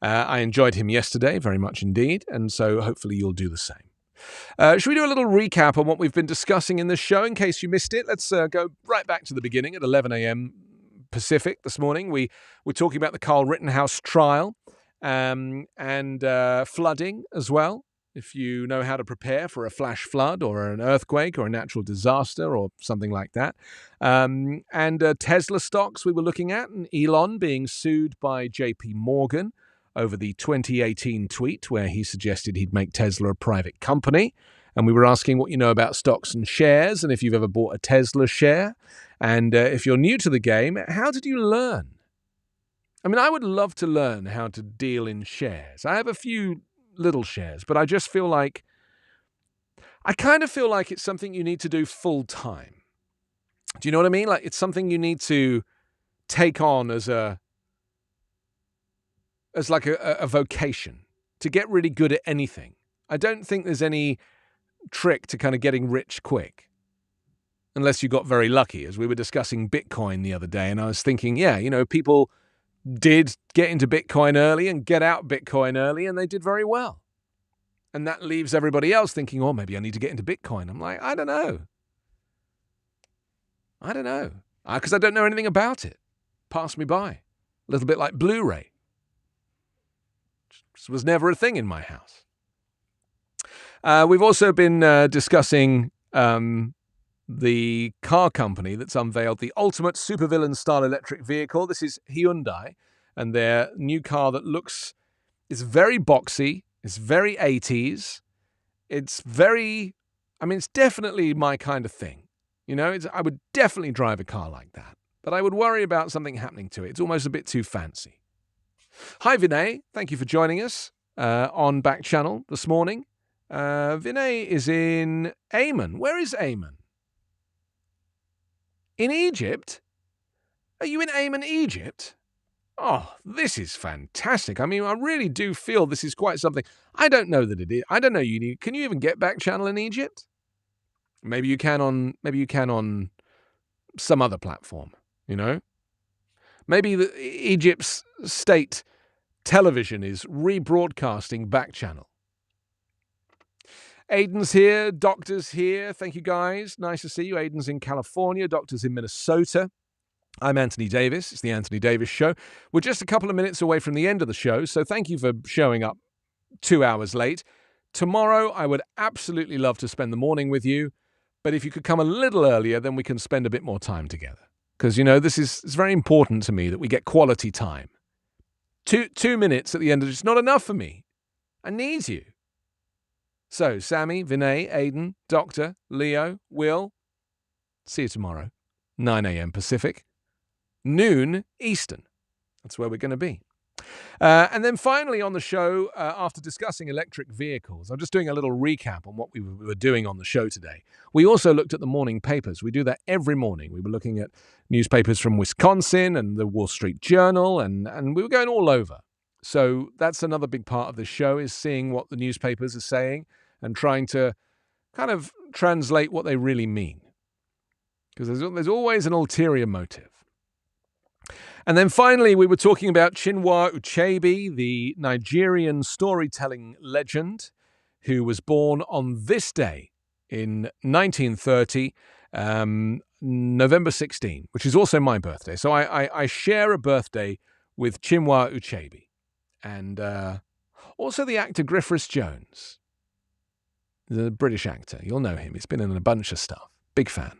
Speaker 1: I enjoyed him yesterday, very much indeed, and so hopefully you'll do the same. Should we do a little recap on what we've been discussing in this show in case you missed it? Let's go right back to the beginning at 11 a.m. Pacific this morning. We were talking about the Carl Rittenhouse trial and flooding as well. If you know how to prepare for a flash flood or an earthquake or a natural disaster or something like that. And Tesla stocks we were looking at, and Elon being sued by JP Morgan over the 2018 tweet where he suggested he'd make Tesla a private company. And we were asking what you know about stocks and shares and if you've ever bought a Tesla share. And if you're new to the game, how did you learn? I mean, I would love to learn how to deal in shares. I have a few little shares, but I just feel like, I kind of feel like it's something you need to do full time. Do you know what I mean? Like it's something you need to take on as a vocation to get really good at anything. I don't think there's any trick to kind of getting rich quick. Unless you got very lucky, as we were discussing Bitcoin the other day. And I was thinking, people did get into Bitcoin early and get out Bitcoin early, and they did very well. And that leaves everybody else thinking, oh, maybe I need to get into Bitcoin. I'm like, I don't know. Because I don't know anything about it. Pass me by. A little bit like Blu-ray. This was never a thing in my house. We've also been discussing the car company that's unveiled the ultimate supervillain-style electric vehicle. This is Hyundai, and their new car that is very boxy, it's very 80s, it's definitely my kind of thing. I would definitely drive a car like that, but I would worry about something happening to it. It's almost a bit too fancy. Hi, Vinay. Thank you for joining us on Backchannel this morning. Vinay is in Amman. Where is Amman? In Egypt? Are you in Amman, Egypt? Oh, this is fantastic. I mean, I really do feel this is quite something. I don't know that it is. I don't know. Can you even get Backchannel in Egypt? Maybe you can on some other platform, Maybe Egypt's state television is rebroadcasting Backchannel. Aiden's here, Doctor's here. Thank you, guys. Nice to see you. Aiden's in California, Doctor's in Minnesota. I'm Anthony Davis. It's the Anthony Davis Show. We're just a couple of minutes away from the end of the show, so thank you for showing up 2 hours late. Tomorrow, I would absolutely love to spend the morning with you, but if you could come a little earlier, then we can spend a bit more time together. Because, it's very important to me that we get quality time. Two minutes at the end of it's not enough for me. I need you. So, Sammy, Vinay, Aiden, Doctor, Leo, Will, see you tomorrow. 9 a.m. Pacific, noon Eastern. That's where we're going to be. And then finally on the show, after discussing electric vehicles, I'm just doing a little recap on what we were doing on the show today. We also looked at the morning papers. We do that every morning. We were looking at newspapers from Wisconsin and the Wall Street Journal, and we were going all over. So that's another big part of the show, is seeing what the newspapers are saying and trying to kind of translate what they really mean. Because there's always an ulterior motive. And then finally, we were talking about Chinwa Uchabi, the Nigerian storytelling legend, who was born on this day in 1930, November 16, which is also my birthday. So I share a birthday with Chinwa Uchabi. And also the actor Griff Rhys Jones. He's a British actor. You'll know him. He's been in a bunch of stuff. Big fan.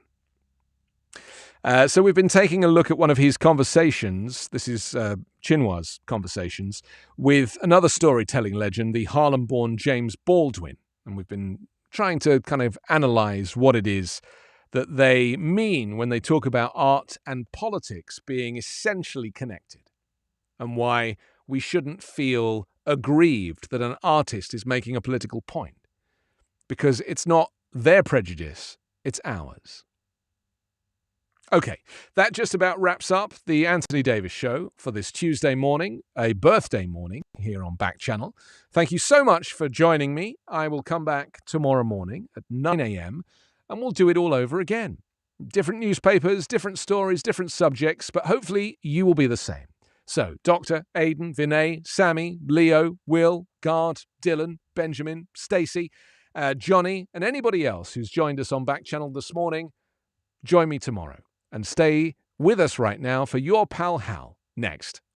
Speaker 1: So we've been taking a look at one of his conversations. This is Chinwa's conversations with another storytelling legend, the Harlem-born James Baldwin. And we've been trying to kind of analyze what it is that they mean when they talk about art and politics being essentially connected, and why we shouldn't feel aggrieved that an artist is making a political point, because it's not their prejudice, it's ours. Okay, that just about wraps up the Anthony Davis Show for this Tuesday morning, a birthday morning here on Backchannel. Thank you so much for joining me. I will come back tomorrow morning at 9 a.m. and we'll do it all over again. Different newspapers, different stories, different subjects, but hopefully you will be the same. So, Dr. Aidan, Vinay, Sammy, Leo, Will, Gard, Dylan, Benjamin, Stacey, Johnny, and anybody else who's joined us on Backchannel this morning, join me tomorrow. And stay with us right now for your pal Hal next